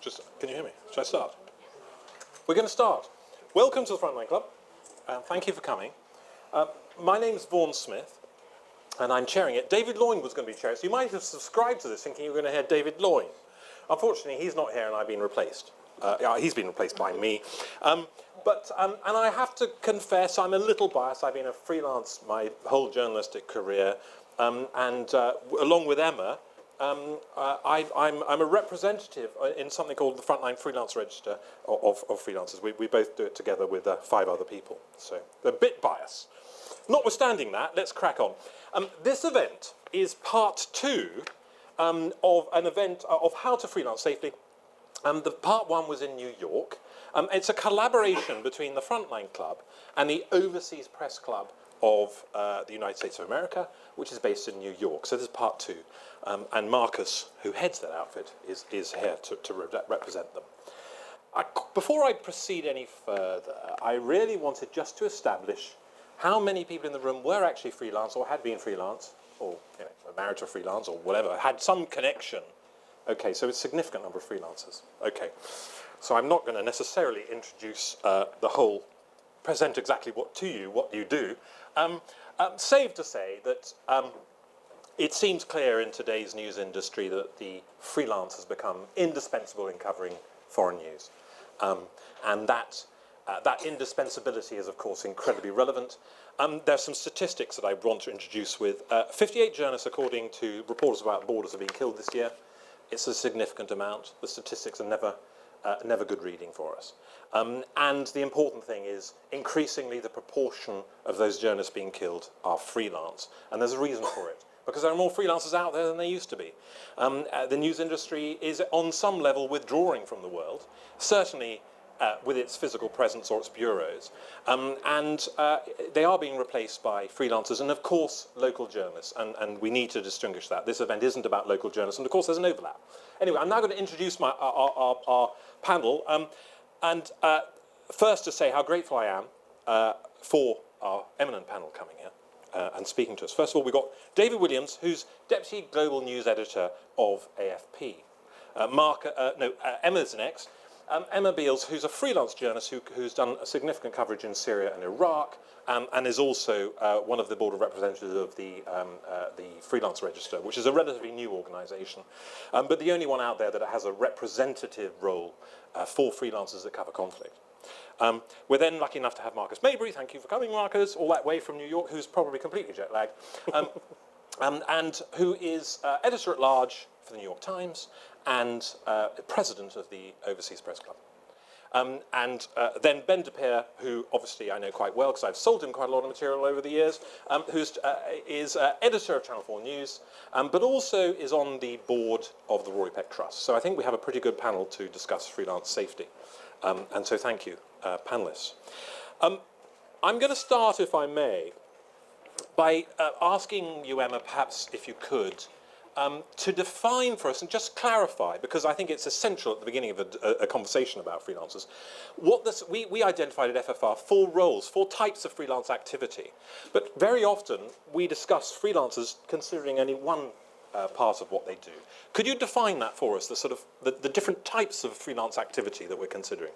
Can you hear me? Should I start? We're going to start. Welcome to the Frontline Club. Thank you for coming. My name's Vaughan Smith, and I'm chairing it. David Loyne was going to be chairing it, so you might have subscribed to this thinking you were going to hear David Loyne. Unfortunately, he's not here, and I've been replaced. He's been replaced by me. And I have to confess, I'm a little biased. I've been a freelance my whole journalistic career, along with Emma, I'm a representative in something called the Frontline Freelance Register of freelancers. We both do it together with 5 other people, so a bit biased. Notwithstanding that, let's crack on. This event is part 2 of an event of how to freelance safely. The part 1 was in New York. It's a collaboration between the Frontline Club and the Overseas Press Club of the United States of America, which is based in New York. So this is part 2. And Marcus, who heads that outfit, is here to represent them. Before I proceed any further, I really wanted just to establish how many people in the room were actually freelance or had been freelance, or married to freelance or whatever, had some connection. Okay, so it's a significant number of freelancers. Okay, so I'm not going to necessarily introduce present exactly what you do. Safe to say that it seems clear in today's news industry that the freelance has become indispensable in covering foreign news. And that indispensability is, of course, incredibly relevant. There's some statistics that I want to introduce with 58 journalists, according to Reporters Without Borders, have been killed this year. It's a significant amount. The statistics are never good reading for us. And the important thing is, increasingly, the proportion of those journalists being killed are freelance. And there's a reason for it, because there are more freelancers out there than there used to be. The news industry is, on some level, withdrawing from the world, certainly with its physical presence or its bureaus. They are being replaced by freelancers and, of course, local journalists. And we need to distinguish that. This event isn't about local journalists, and, of course, there's an overlap. Anyway, I'm now going to introduce our panel. First to say how grateful I am for our eminent panel coming here and speaking to us. First of all, we've got David Williams, who's Deputy Global News Editor of AFP. Emma's next. Emma Beals, who's a freelance journalist who's done a significant coverage in Syria and Iraq, and is also one of the board of representatives of the Freelance Register, which is a relatively new organisation, but the only one out there that has a representative role for freelancers that cover conflict. We're then lucky enough to have Marcus Maybury. Thank you for coming, Marcus, all that way from New York, who's probably completely jet-lagged, and who is editor-at-large for the New York Times and president of the Overseas Press Club. Then Ben DePere, who obviously I know quite well because I've sold him quite a lot of material over the years, who is editor of Channel 4 News, but also is on the board of the Rory Peck Trust. So I think we have a pretty good panel to discuss freelance safety. And so thank you, panellists. I'm going to start, if I may, by asking you, Emma, perhaps if you could, to define for us and just clarify, because I think it's essential at the beginning of a conversation about freelancers, we identified at FFR 4 roles, 4 types of freelance activity. But very often we discuss freelancers considering only one part of what they do. Could you define that for us, the different types of freelance activity that we're considering?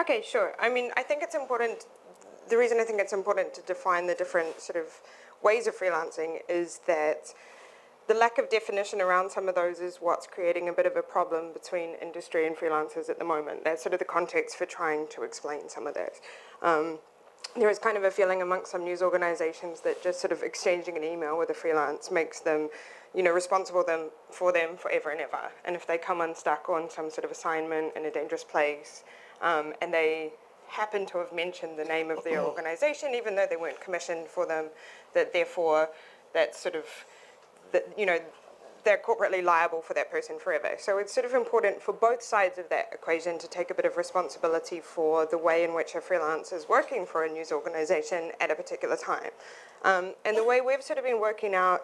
Okay, sure. I mean, I think it's important, the reason I think it's important to define the different sort of ways of freelancing is that the lack of definition around some of those is what's creating a bit of a problem between industry and freelancers at the moment. That's sort of the context for trying to explain some of that. There is kind of a feeling amongst some news organizations that just sort of exchanging an email with a freelance makes them, responsible for them forever and ever. And if they come unstuck on some sort of assignment in a dangerous place, and they happen to have mentioned the name of their organization, even though they weren't commissioned for them, that therefore that's sort of, they're corporately liable for that person forever. So it's sort of important for both sides of that equation to take a bit of responsibility for the way in which a freelance is working for a news organization at a particular time. And the way we've sort of been working out,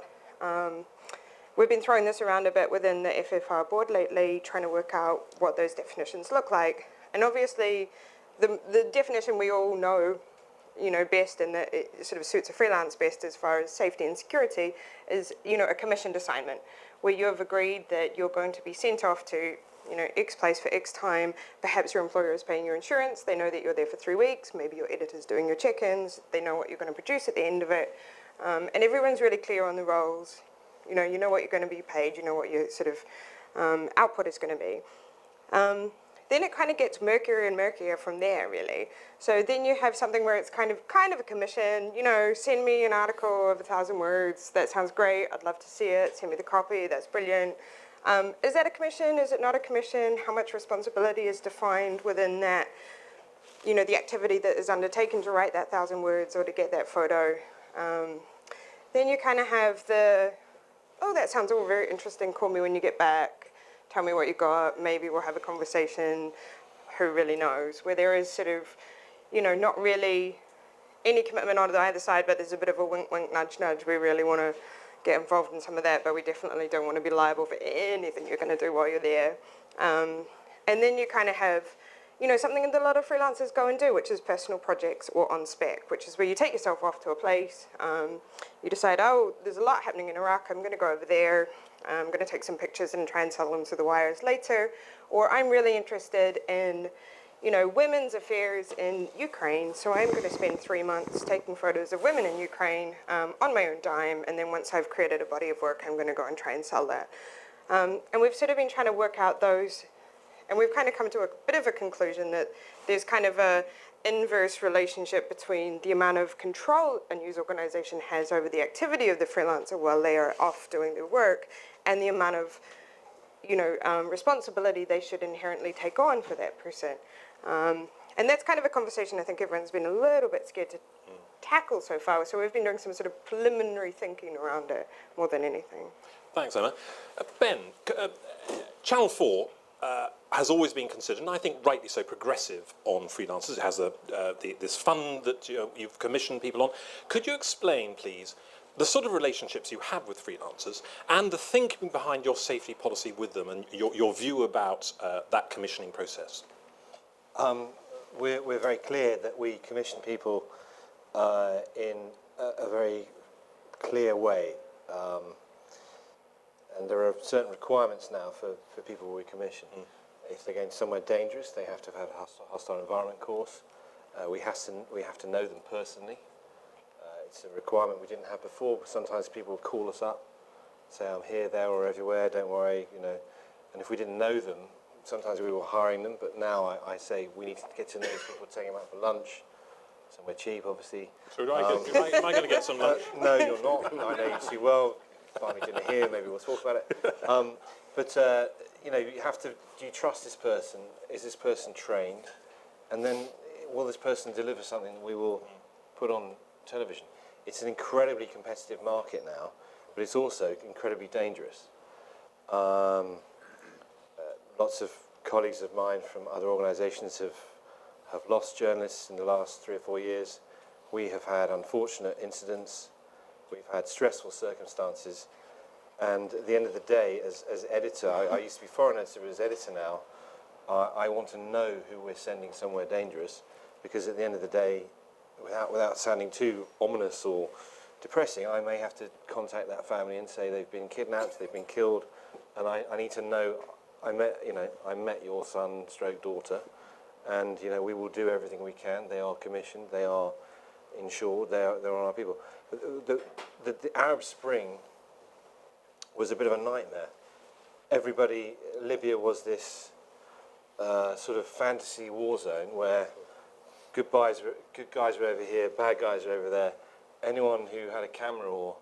we've been throwing this around a bit within the FFR board lately, trying to work out what those definitions look like. And obviously, the definition we all know best and that it sort of suits a freelance best as far as safety and security is, a commissioned assignment where you have agreed that you're going to be sent off to, X place for X time. Perhaps your employer is paying your insurance. They know that you're there for 3 weeks. Maybe your editor's doing your check-ins. They know what you're going to produce at the end of it. And everyone's really clear on the roles. You know what you're going to be paid. You know what your sort of output is going to be. Then it kind of gets murkier and murkier from there, really. So then you have something where it's kind of a commission. Send me an article of 1,000 words. That sounds great. I'd love to see it. Send me the copy. That's brilliant. Is that a commission? Is it not a commission? How much responsibility is defined within that? The activity that is undertaken to write that 1,000 words or to get that photo. Then you kind of have that sounds all very interesting. Call me when you get back. Tell me what you got, maybe we'll have a conversation, who really knows, where there is sort of, not really any commitment on either side, but there's a bit of a wink, wink, nudge, nudge. We really want to get involved in some of that, but we definitely don't want to be liable for anything you're going to do while you're there. And then you kind of have, something that a lot of freelancers go and do, which is personal projects or on spec, which is where you take yourself off to a place, you decide, there's a lot happening in Iraq, I'm going to go over there, I'm going to take some pictures and try and sell them to the wires later, or I'm really interested in, women's affairs in Ukraine, so I'm going to spend 3 months taking photos of women in Ukraine on my own dime, and then once I've created a body of work, I'm going to go and try and sell that. And we've sort of been trying to work out those, and we've kind of come to a bit of a conclusion that there's kind of a inverse relationship between the amount of control a news organization has over the activity of the freelancer while they are off doing their work, and the amount of responsibility they should inherently take on for that person. And that's kind of a conversation I think everyone's been a little bit scared to tackle so far. So we've been doing some sort of preliminary thinking around it more than anything. Thanks, Emma. Ben, Channel 4 has always been considered, and I think rightly so, progressive on freelancers. It has this fund that you've commissioned people on. Could you explain, please, the sort of relationships you have with freelancers and the thinking behind your safety policy with them and your view about that commissioning process? We're very clear that we commission people in a very clear way. And there are certain requirements now for people we commission. If they're going somewhere dangerous, they have to have had a hostile environment course. We have to know them personally. It's a requirement we didn't have before. Sometimes people would call us up, say, I'm here, there, or everywhere, don't worry, And if we didn't know them, sometimes we were hiring them, but now I say we need to get to know these people, take them out for lunch, somewhere cheap, obviously. So am I going to get some lunch? No, you're not. I know you too well. Buy me dinner here, maybe we'll talk about it. But you have to, do you trust this person? Is this person trained? And then will this person deliver something that we will put on television? It's an incredibly competitive market now, but it's also incredibly dangerous. Lots of colleagues of mine from other organisations have lost journalists in the last 3 or 4 years. We have had unfortunate incidents. We've had stressful circumstances. And at the end of the day, as editor, I used to be foreign editor, but as editor now, I want to know who we're sending somewhere dangerous, because at the end of the day, without sounding too ominous or depressing, I may have to contact that family and say they've been kidnapped, they've been killed, and I need to know, I met your son stroke daughter, and we will do everything we can. They are commissioned, they are insured, they're on our people. The Arab Spring was a bit of a nightmare. Libya was this sort of fantasy war zone where good guys were over here, bad guys were over there. Anyone who had a camera or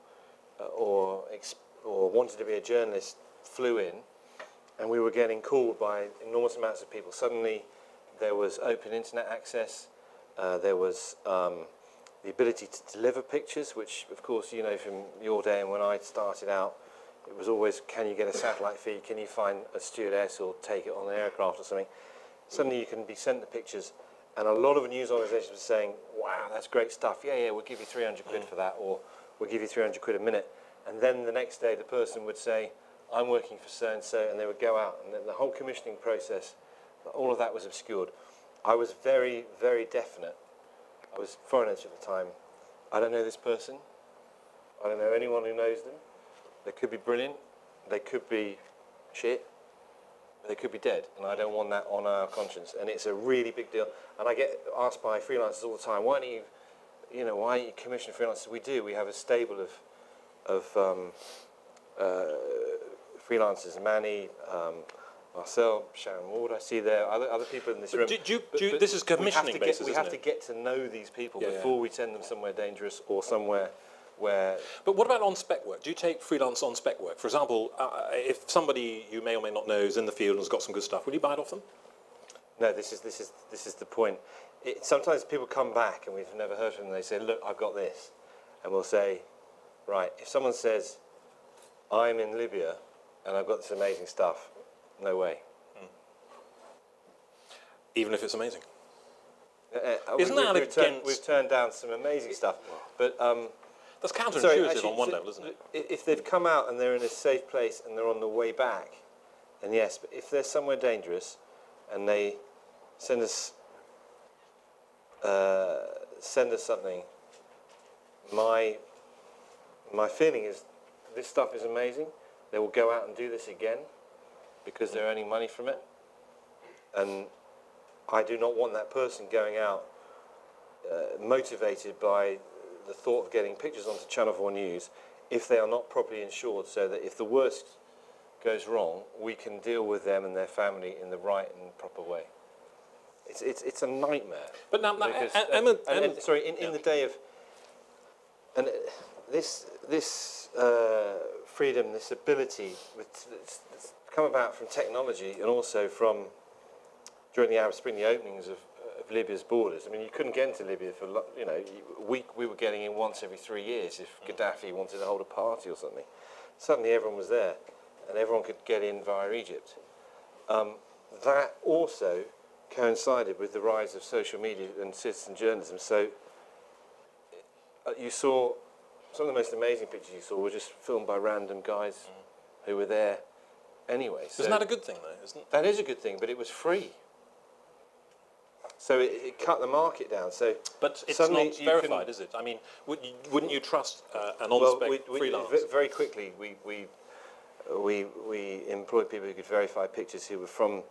wanted to be a journalist flew in, and we were getting called by enormous amounts of people. Suddenly, there was open internet access. There was the ability to deliver pictures, which, of course, from your day and when I started out, it was always, can you get a satellite feed? Can you find a stewardess or take it on an aircraft or something? Suddenly, you can be sent the pictures. And a lot of news organisations were saying, wow, that's great stuff. Yeah, we'll give you 300 quid for that, or we'll give you 300 quid a minute. And then the next day, the person would say, I'm working for so-and-so, and they would go out. And then the whole commissioning process, all of that was obscured. I was very, very definite. I was foreign editor at the time. I don't know this person. I don't know anyone who knows them. They could be brilliant. They could be shit. they could be dead, and I don't want that on our conscience. And it's a really big deal. And I get asked by freelancers all the time, why don't you commission freelancers? We do. We have a stable of freelancers, Manny, Marcel, Sharon Ward, I see there, other people in this room. This is commissioning basis, we have to get to know these people before we send them somewhere dangerous or somewhere where... But what about on-spec work? Do you take freelance on-spec work? For example, if somebody you may or may not know is in the field and has got some good stuff, will you buy it off them? No, this is the point. Sometimes people come back and we've never heard from them. They say, look, I've got this. And we'll say, right, if someone says, I'm in Libya and I've got this amazing stuff, no way. Even if it's amazing? Isn't that against... We've turned down some amazing stuff, but... that's counterintuitive on one level, isn't it? If they've come out and they're in a safe place and they're on the way back, then yes, but if they're somewhere dangerous and they send us something, my feeling is this stuff is amazing. They will go out and do this again because they're earning money from it. And I do not want that person going out motivated by the thought of getting pictures onto Channel 4 News if they are not properly insured, so that if the worst goes wrong, we can deal with them and their family in the right and proper way. It's a nightmare. But now, sorry, in the day of... And this freedom, this ability, it's come about from technology and also from, during the Arab Spring, the openings of Libya's borders. I mean, you couldn't get into Libya for, we were getting in once every 3 years if Gaddafi wanted to hold a party or something. Suddenly everyone was there and everyone could get in via Egypt. That also coincided with the rise of social media and citizen journalism. So you saw some of the most amazing pictures you saw were just filmed by random guys who were there anyway. So isn't that a good thing, though? Isn't it? That is a good thing, but it was free. So it cut the market down. So but it's not verified, is it? I mean, wouldn't you trust an on-spec freelance? Very quickly, we employed people who could verify pictures who were from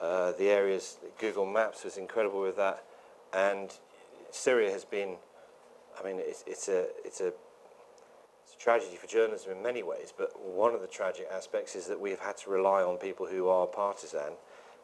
the areas. Google Maps was incredible with that, and Syria has been. I mean, it's a tragedy for journalism in many ways. But one of the tragic aspects is that we have had to rely on people who are partisan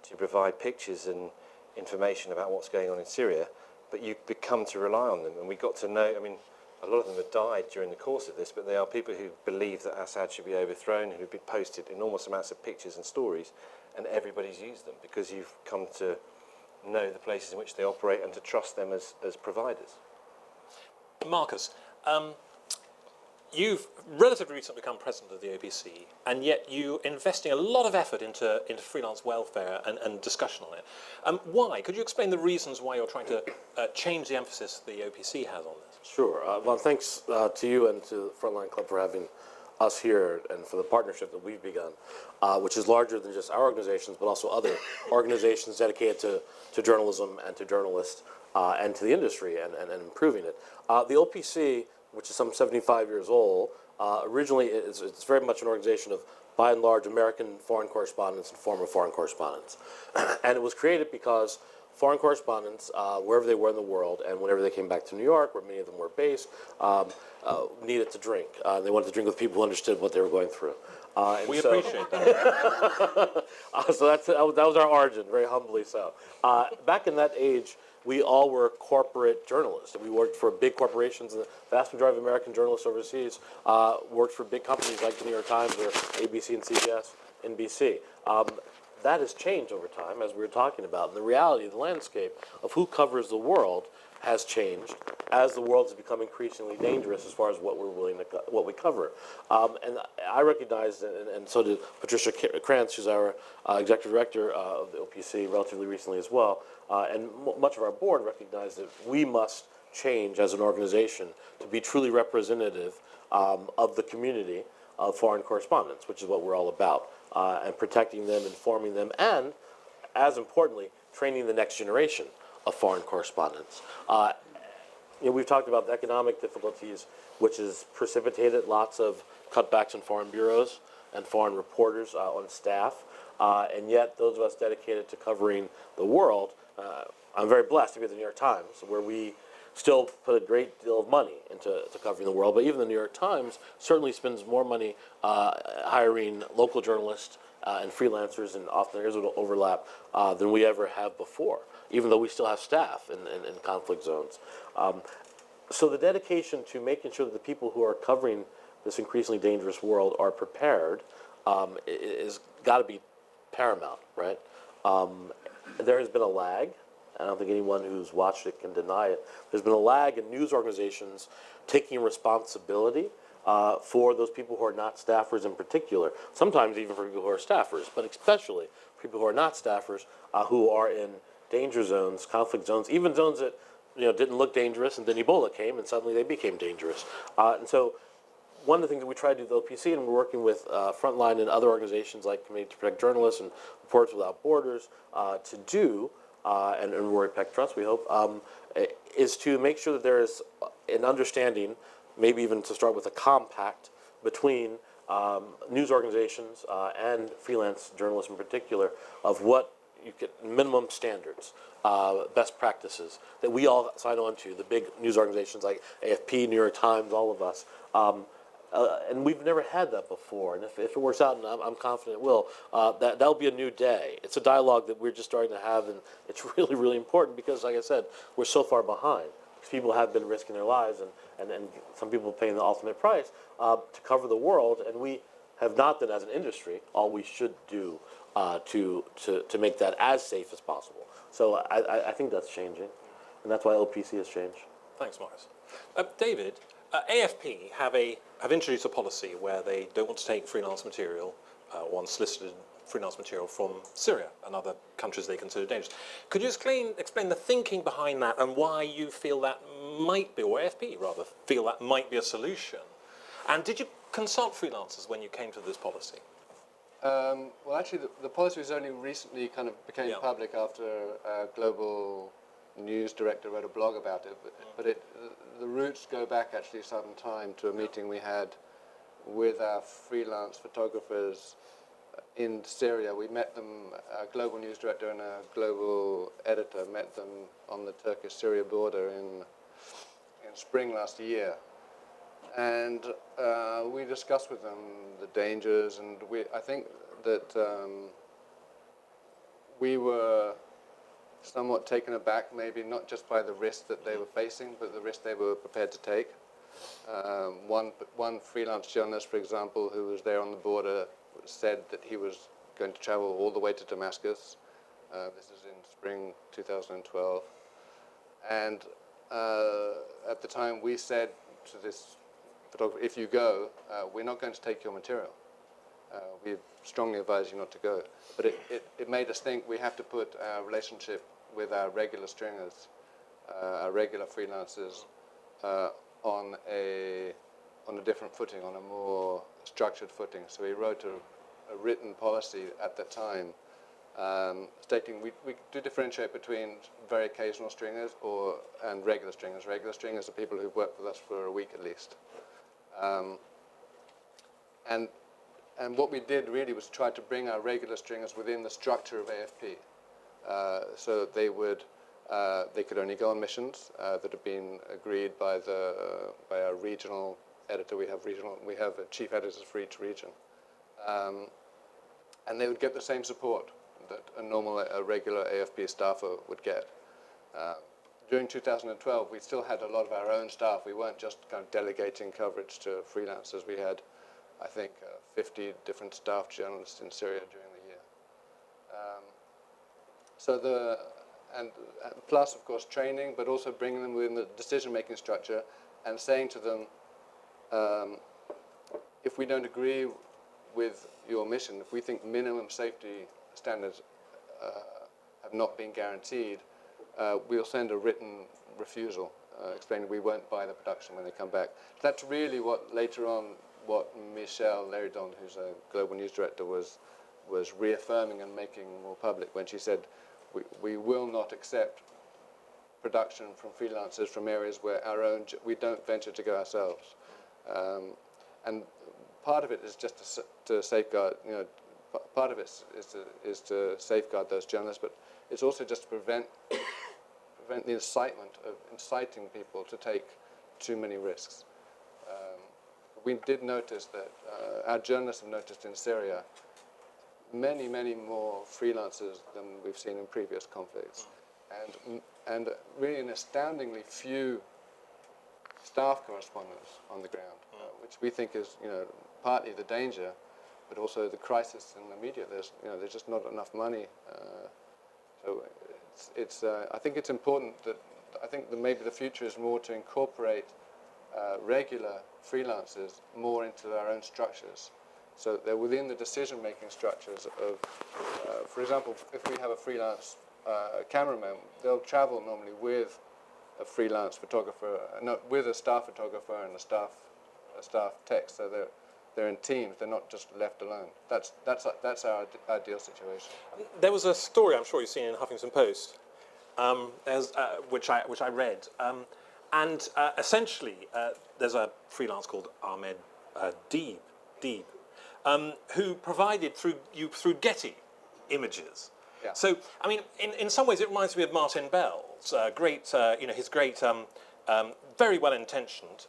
to provide pictures and information about what's going on in Syria, but you become to rely on them, and we got to know, I mean, a lot of them have died during the course of this, but they are people who believe that Assad should be overthrown, who have been posted enormous amounts of pictures and stories, and everybody's used them because you've come to know the places in which they operate and to trust them as providers. Marcus, you've relatively recently become president of the OPC, and yet you're investing a lot of effort into freelance welfare and discussion on it. Why? Could you explain the reasons why you're trying to change the emphasis the OPC has on this? Sure. Well, thanks to you and to the Frontline Club for having us here and for the partnership that we've begun, which is larger than just our organizations, but also other organizations dedicated to journalism and to journalists and to the industry and improving it. The OPC, which is some 75 years old, originally it's very much an organization of, by and large, American foreign correspondents and former foreign correspondents. And it was created because foreign correspondents, wherever they were in the world, and whenever they came back to New York, where many of them were based, needed to drink. They wanted to drink with people who understood what they were going through. We appreciate that. So that was our origin, very humbly so. Back in that age, we all were corporate journalists. We worked for big corporations. The vast majority of American journalists overseas worked for big companies like the New York Times or ABC and CBS, NBC. That has changed over time, as we were talking about. And the reality, the landscape of who covers the world has changed as the world has become increasingly dangerous as far as what we're willing to, what we cover. And I recognize, and so did Patricia Krantz, who's our executive director of the OPC relatively recently as well, and much of our board recognized that we must change as an organization to be truly representative of the community of foreign correspondents, which is what we're all about, and protecting them, informing them, and, as importantly, training the next generation of foreign correspondents. We've talked about the economic difficulties, which has precipitated lots of cutbacks in foreign bureaus and foreign reporters on staff. And yet those of us dedicated to covering the world, I'm very blessed to be at the New York Times, where we still put a great deal of money into covering the world. But even the New York Times certainly spends more money hiring local journalists and freelancers, and often there's an overlap, than we ever have before, even though we still have staff in conflict zones. So the dedication to making sure that the people who are covering this increasingly dangerous world are prepared is got to be paramount, right? There has been a lag. I don't think anyone who's watched it can deny it. There's been a lag in news organizations taking responsibility for those people who are not staffers in particular, sometimes even for people who are staffers, but especially people who are not staffers, who are in danger zones, conflict zones, even zones that didn't look dangerous, and then Ebola came, and suddenly they became dangerous. And so one of the things that we try to do at the OPC, and we're working with Frontline and other organizations like Committee to Protect Journalists and Reporters Without Borders to do, and we're at Peck Trust, we hope, is to make sure that there is an understanding, maybe even to start with a compact between news organizations and freelance journalists in particular, of what you get minimum standards, best practices that we all sign on to, the big news organizations like AFP, New York Times, all of us. And we've never had that before. And if it works out, and I'm confident it will, that'll be a new day. It's a dialogue that we're just starting to have, and it's really, really important because, like I said, we're so far behind. People have been risking their lives, and some people paying the ultimate price to cover the world, and we have not done as an industry all we should do to make that as safe as possible. So I think that's changing, and that's why OPC has changed. Thanks, Morris. David, AFP have introduced a policy where they don't want to take freelance material, unsolicited freelance material from Syria and other countries they consider dangerous. Could you explain the thinking behind that and why you feel that might be, or AFP rather, feel that might be a solution? And did you consult freelancers when you came to this policy? Well, actually, the policy was only recently kind of became public after a global news director wrote a blog about it. But the roots go back actually some time to a meeting we had with our freelance photographers in Syria. We met them, a global news director and a global editor met them on the Turkish-Syria border in spring last year. And we discussed with them the dangers, and I think that we were somewhat taken aback, maybe not just by the risk that they were facing, but the risk they were prepared to take. One freelance journalist, for example, who was there on the border, said that he was going to travel all the way to Damascus. This is in spring 2012. And at the time we said to this photographer, if you go, we're not going to take your material. We strongly advise you not to go. But it made us think we have to put our relationship with our regular stringers, our regular freelancers, on a different footing, on a more structured footing. So we wrote a written policy at the time stating we do differentiate between very occasional stringers and regular stringers. Regular stringers are people who've worked with us for a week at least. And what we did really was try to bring our regular stringers within the structure of AFP. So they could only go on missions that have been agreed by our regional editor. We have chief editors for each region, and they would get the same support that a regular AFP staffer would get. During 2012, we still had a lot of our own staff. We weren't just kind of delegating coverage to freelancers. We had, I think, 50 different staff journalists in Syria during the year. And plus, of course, training, but also bringing them within the decision-making structure and saying to them, if we don't agree with your mission, if we think minimum safety standards have not been guaranteed, we'll send a written refusal explaining we won't buy the production when they come back. That's really what later on, what Michelle Leridon, who's a global news director, was reaffirming and making more public when she said, we will not accept production from freelancers from areas where we don't venture to go ourselves. And part of it is just to safeguard, part of it is to safeguard those journalists, but it's also just to prevent the inciting people to take too many risks. We did notice that our journalists have noticed in Syria many, many more freelancers than we've seen in previous conflicts, and really an astoundingly few staff correspondents on the ground, which we think is, partly the danger, but also the crisis in the media. There's just not enough money. So I think it's important that maybe the future is more to incorporate regular freelancers more into our own structures, so that they're within the decision-making structures of, for example, if we have a freelance cameraman, they'll travel normally with a freelance photographer, with a staff photographer and a staff tech, so they're in teams. They're not just left alone. That's our ideal situation. There was a story I'm sure you've seen in Huffington Post, which I read, and essentially there's a freelance called Ahmed Deeb, who provided through Getty images. Yeah. So I mean, in some ways, it reminds me of Martin Bell's his great. Very well-intentioned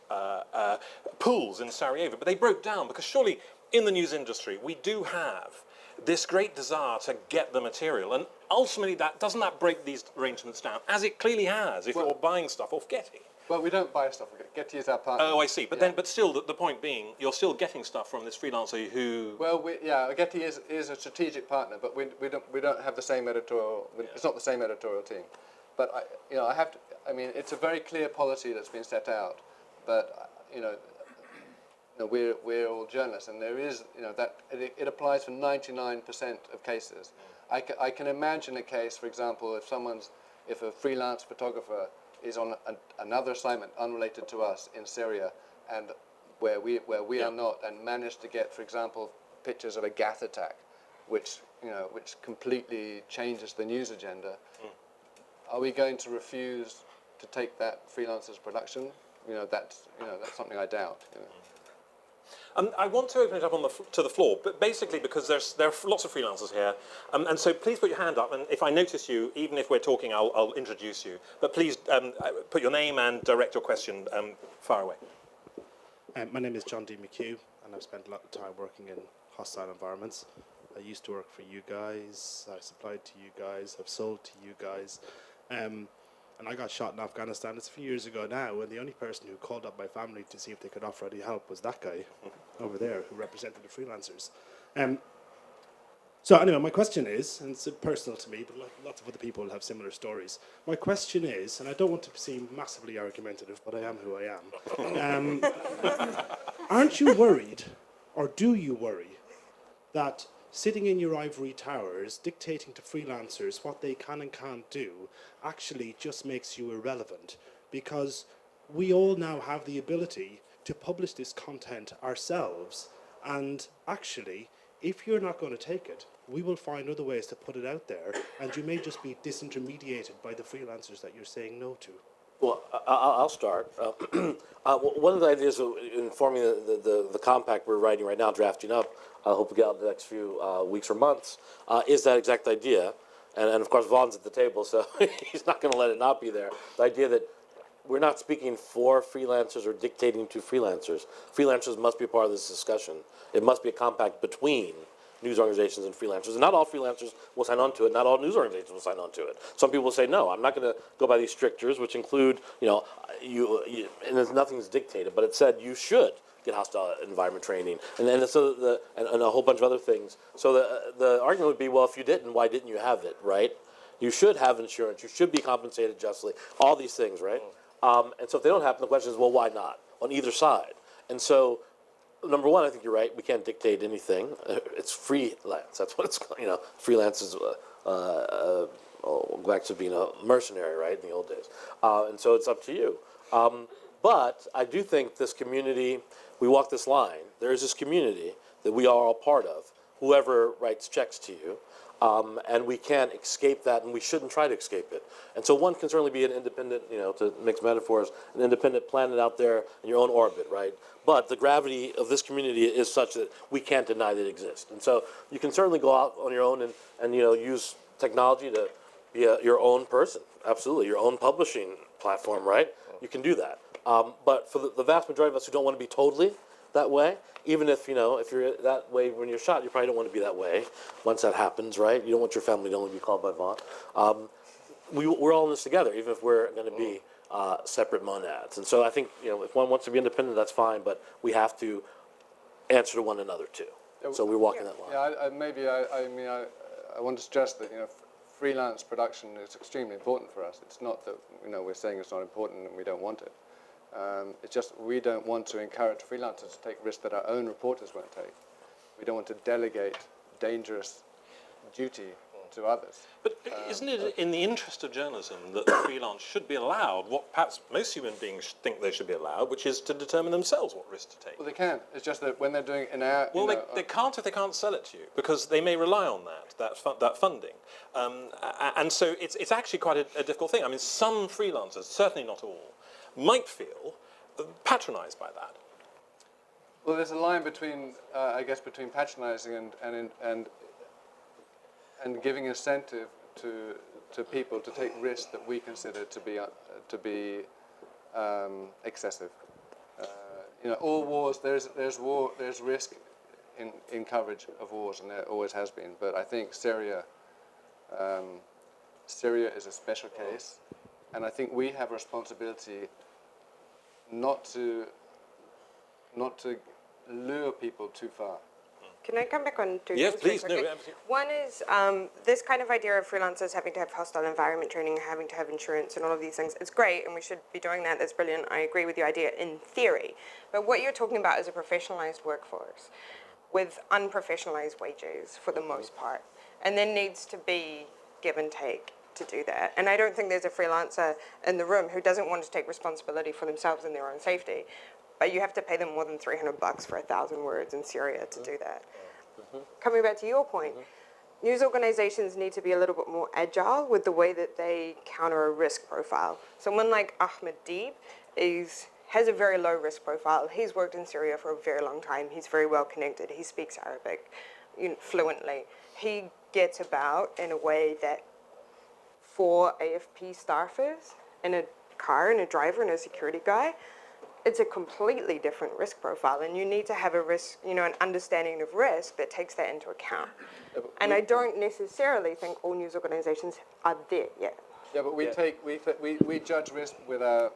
pools in Sarajevo, but they broke down because surely in the news industry we do have this great desire to get the material, and ultimately doesn't that break these arrangements down, as it clearly has if you're buying stuff off Getty? Well, we don't buy stuff. Getty is our partner. Oh, I see. But still, the point being, you're still getting stuff from this freelancer who. Well, Getty is a strategic partner, but we don't have the same editorial. It's not the same editorial team. But it's a very clear policy that's been set out. But we're all journalists, and there is that it applies for 99% of cases. I can imagine a case, for example, if a freelance photographer is on another assignment unrelated to us in Syria, and where we are not, and managed to get, for example, pictures of a gas attack, which completely changes the news agenda. Are we going to refuse to take that freelancer's production? That's something I doubt. I want to open it up to the floor, but basically because there are lots of freelancers here, and so please put your hand up, and if I notice you, even if we're talking, I'll introduce you. But please put your name and direct your question far away. My name is John D. McHugh, and I've spent a lot of time working in hostile environments. I used to work for you guys, I supplied to you guys, I've sold to you guys. And I got shot in Afghanistan. It's a few years ago now, and the only person who called up my family to see if they could offer any help was that guy over there who represented the freelancers. So anyway, my question is, and it's personal to me, but lots of other people have similar stories. My question is, and I don't want to seem massively argumentative, but I am who I am. Aren't you worried, or do you worry, that sitting in your ivory towers, dictating to freelancers what they can and can't do, actually just makes you irrelevant? Because we all now have the ability to publish this content ourselves, and actually, if you're not going to take it, we will find other ways to put it out there, and you may just be disintermediated by the freelancers that you're saying no to. Well, I'll start. One of the ideas in forming the compact we're writing right now, drafting up, I hope we get out in the next few weeks or months, is that exact idea. And of course, Vaughan's at the table, so he's not going to let it not be there. The idea that we're not speaking for freelancers or dictating to freelancers. Freelancers must be a part of this discussion. It must be a compact between news organizations and freelancers. And not all freelancers will sign on to it. Not all news organizations will sign on to it. Some people will say, no, I'm not going to go by these strictures, which include, and nothing's dictated, but it said you should get hostile environment training, and a whole bunch of other things. So the argument would be, well, if you didn't, why didn't you have it, right? You should have insurance. You should be compensated justly. All these things, right? And so if they don't happen, the question is, well, why not? On either side. And so, number one, I think you're right. We can't dictate anything. It's freelance. That's what it's called. Freelance is go back to being a mercenary, right, in the old days. And so it's up to you. But I do think this community, we walk this line. There is this community that we are all part of. Whoever writes checks to you, and we can't escape that, and we shouldn't try to escape it. And so one can certainly be an independent, to mix metaphors, an independent planet out there in your own orbit, right? But the gravity of this community is such that we can't deny that it exists. And so you can certainly go out on your own and use technology to be your own person, absolutely, your own publishing platform, right? You can do that. But for the vast majority of us who don't want to be totally that way, even if you're that way when you're shot, you probably don't want to be that way once that happens, right? You don't want your family to only be called by Vaughan. We're all in this together, even if we're going to be separate monads. And so I think if one wants to be independent, that's fine, but we have to answer to one another too. So we're walking that line. Yeah, I want to stress that freelance production is extremely important for us. It's not that we're saying it's not important and we don't want it. It's just we don't want to encourage freelancers to take risks that our own reporters won't take. We don't want to delegate dangerous duty to others. But isn't it in the interest of journalism that freelance should be allowed what perhaps most human beings think they should be allowed, which is to determine themselves what risks to take? Well, they can. It's just that when they're doing it in our... Well, they can't if they can't sell it to you, because they may rely on that funding. And so it's actually quite a difficult thing. I mean, some freelancers, certainly not all, might feel patronised by that. Well, there's a line between, between patronising and giving incentive to people to take risks that we consider to be excessive. All wars, there's risk in coverage of wars, and there always has been. But I think Syria is a special case, and I think we have a responsibility not to lure people too far. Can I come back on two Yes, things? please. Very quickly? No, absolutely. One is this kind of idea of freelancers having to have hostile environment training, having to have insurance and all of these things. It's great, and we should be doing that. That's brilliant. I agree with your idea in theory. But what you're talking about is a professionalized workforce with unprofessionalized wages for the most part. And there needs to be give and take to do that. And I don't think there's a freelancer in the room who doesn't want to take responsibility for themselves and their own safety. But you have to pay them more than $300 for 1,000 words in Syria to do that. Coming back to your point, news organizations need to be a little bit more agile with the way that they counter a risk profile. Someone like Ahmed Deeb has a very low risk profile. He's worked in Syria for a very long time. He's very well connected. He speaks Arabic fluently. He gets about in a way that 4 AFP staffers in a car and a driver and a security guy, it's a completely different risk profile, and you need to have a risk, an understanding of risk that takes that into account. And I don't necessarily think all news organizations are there yet. Yeah, but we judge risk with our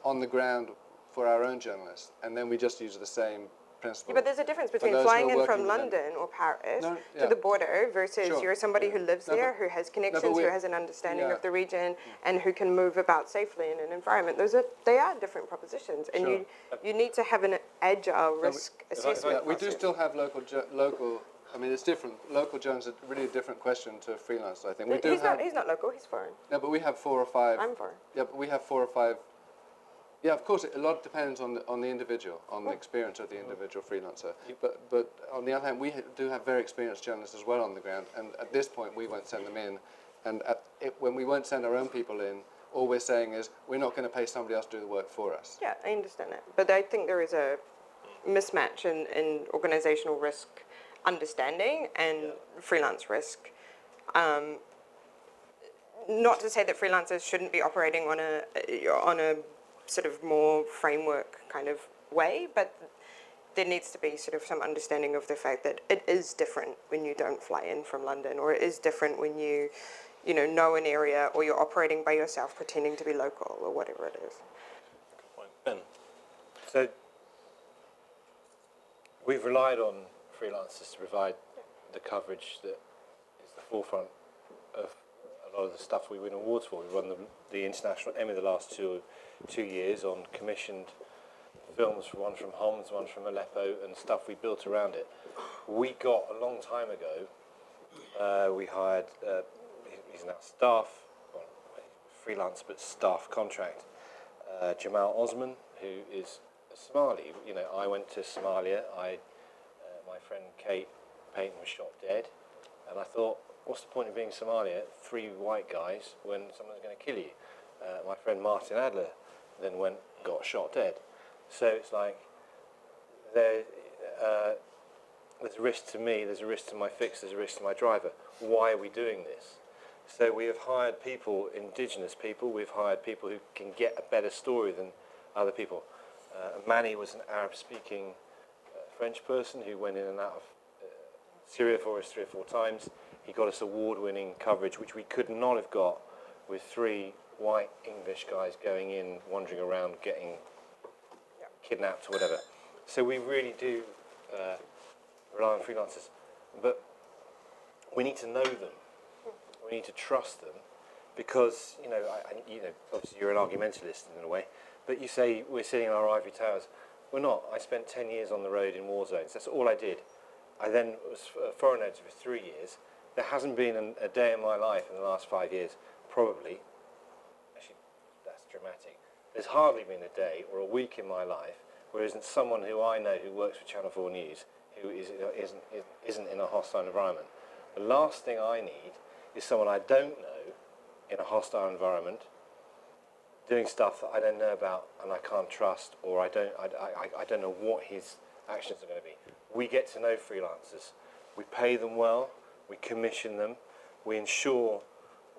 on the ground for our own journalists, and then we just use the same principle. Yeah, but there's a difference between those flying who are in from working with London or Paris yeah. to the border versus Sure. you're somebody who lives there, who has connections, who has an understanding of the region, and who can move about safely in an environment. They are different propositions, and Sure. you need to have an agile risk assessment. Yeah, we do process. still have local. I mean, it's different. Local journalists are really a different question to freelance. I think we do have. He's not local. He's foreign. No, but we have 4 or 5. I'm foreign. Yeah, but we have 4 or 5. Yeah, of course, a lot depends on the individual, on the experience of the individual freelancer. But on the other hand, we do have very experienced journalists as well on the ground, and at this point, we won't send them in. And when we won't send our own people in, all we're saying is we're not going to pay somebody else to do the work for us. Yeah, I understand that. But I think there is a mismatch in organizational risk understanding and freelance risk. Not to say that freelancers shouldn't be operating on a sort of more framework kind of way, but there needs to be sort of some understanding of the fact that it is different when you don't fly in from London, or it is different when you know an area, or you're operating by yourself pretending to be local, or whatever it is. Good point. Ben? So we've relied on freelancers to provide the coverage that is the forefront of a lot of the stuff we win awards for. We've won the International Emmy the last two years on commissioned films, one from Homs, one from Aleppo, and stuff we built around it. We got, a long time ago, we hired, he's now staff, well, freelance but staff contract, Jamal Osman, who is a Somali. I went to Somalia, my friend Kate Payton was shot dead, and I thought, what's the point of being Somalia, 3 white guys, when someone's going to kill you? My friend Martin Adler then got shot dead. So it's like, there's a risk to me, there's a risk to my fix, there's a risk to my driver. Why are we doing this? So we have hired people, indigenous people, we've hired people who can get a better story than other people. Manny was an Arab-speaking French person who went in and out of Syria for us 3 or 4 times. He got us award-winning coverage, which we could not have got with 3 white English guys going in, wandering around, getting kidnapped or whatever. So we really do rely on freelancers. But we need to know them. We need to trust them, because, obviously you're an argumentalist in a way, but you say we're sitting in our ivory towers. We're not. I spent 10 years on the road in war zones. That's all I did. I then was a foreign editor for 3 years. There hasn't been a day in my life in the last 5 years, probably. Actually, that's dramatic. There's hardly been a day or a week in my life where isn't someone who I know who works for Channel 4 News who isn't in a hostile environment. The last thing I need is someone I don't know in a hostile environment doing stuff that I don't know about and I can't trust, or I don't know what his actions are going to be. We get to know freelancers. We pay them well, we commission them, we ensure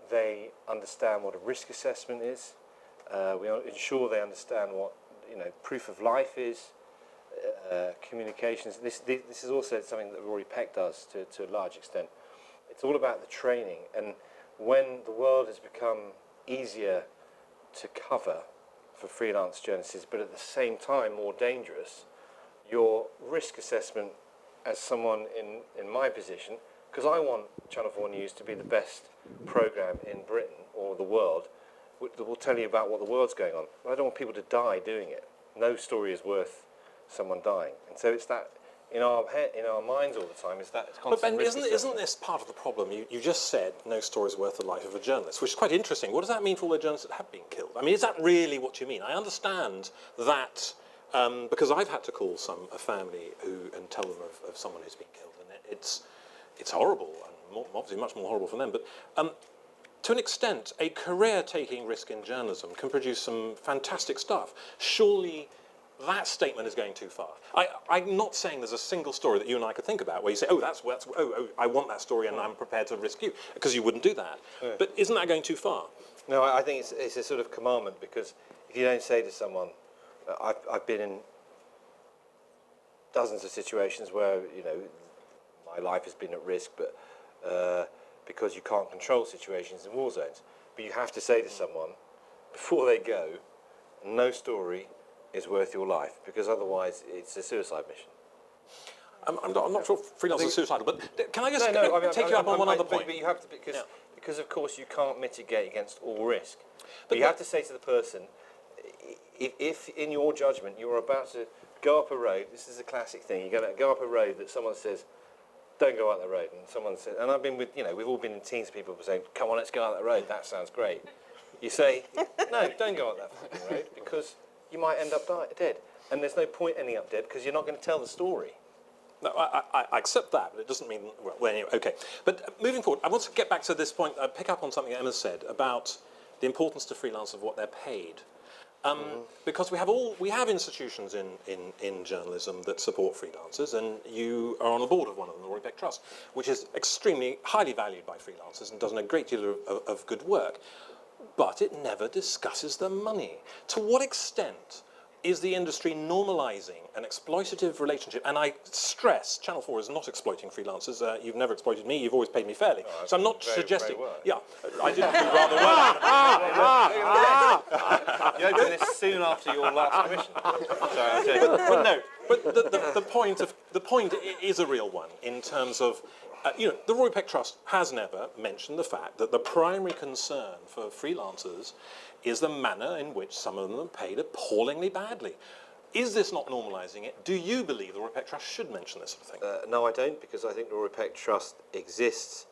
they understand what a risk assessment is, we ensure they understand what proof of life is, communications. This is also something that Rory Peck does to a large extent. It's all about the training, and when the world has become easier to cover for freelance journalists, but at the same time more dangerous, your risk assessment as someone in my position, because I want Channel 4 News to be the best programme in Britain or the world, that will tell you about what the world's going on. But I don't want people to die doing it. No story is worth someone dying. And so it's that in our minds all the time, is that constant But Ben, risk isn't this part of the problem? You just said no story's worth the life of a journalist, which is quite interesting. What does that mean for all the journalists that have been killed? I mean, is that really what you mean? I understand that because I've had to call a family and tell them of someone who's been killed, and it's horrible, and obviously much more horrible for them. But to an extent, a career taking risk in journalism can produce some fantastic stuff. Surely that statement is going too far. I'm not saying there's a single story that you and I could think about where you say, I want that story and I'm prepared to risk you, because you wouldn't do that. Yeah. But isn't that going too far? No, I think it's a sort of commandment, because if you don't say to someone, I've been in dozens of situations where my life has been at risk, but because you can't control situations in war zones. But you have to say to someone before they go, no story is worth your life, because otherwise it's a suicide mission. I'm not sure freelancers are suicidal, but can I just take you up on one other point? But you have to, because of course you can't mitigate against all risk. But you have to say to the person, if in your judgment you're about to go up a road, this is a classic thing, you're going to go up a road that someone says, don't go out the road, and someone says, and I've been with, we've all been in teams of people saying, come on, let's go out that road, that sounds great. You say, no, don't go out that fucking road, because you might end up dead. And there's no point ending up dead, because you're not going to tell the story. No, I accept that, but it doesn't mean... Well, anyway, okay. But moving forward, I want to get back to this point, pick up on something Emma said about the importance to freelancers of what they're paid. Because we have institutions in journalism that support freelancers, and you are on the board of one of them, the Rory Peck Trust, which is extremely highly valued by freelancers and does a great deal of good work. But it never discusses the money. To what extent is the industry normalising an exploitative relationship? And I stress, Channel 4 is not exploiting freelancers. You've never exploited me. You've always paid me fairly. Oh, so I'm not suggesting... Well. Yeah, I did do rather well. You opened this soon after your last commission. But no, but the point is a real one in terms of... the Rory Peck Trust has never mentioned the fact that the primary concern for freelancers is the manner in which some of them are paid appallingly badly. Is this not normalising it? Do you believe the Rory Peck Trust should mention this sort of thing? No, I don't, because I think the Rory Peck Trust exists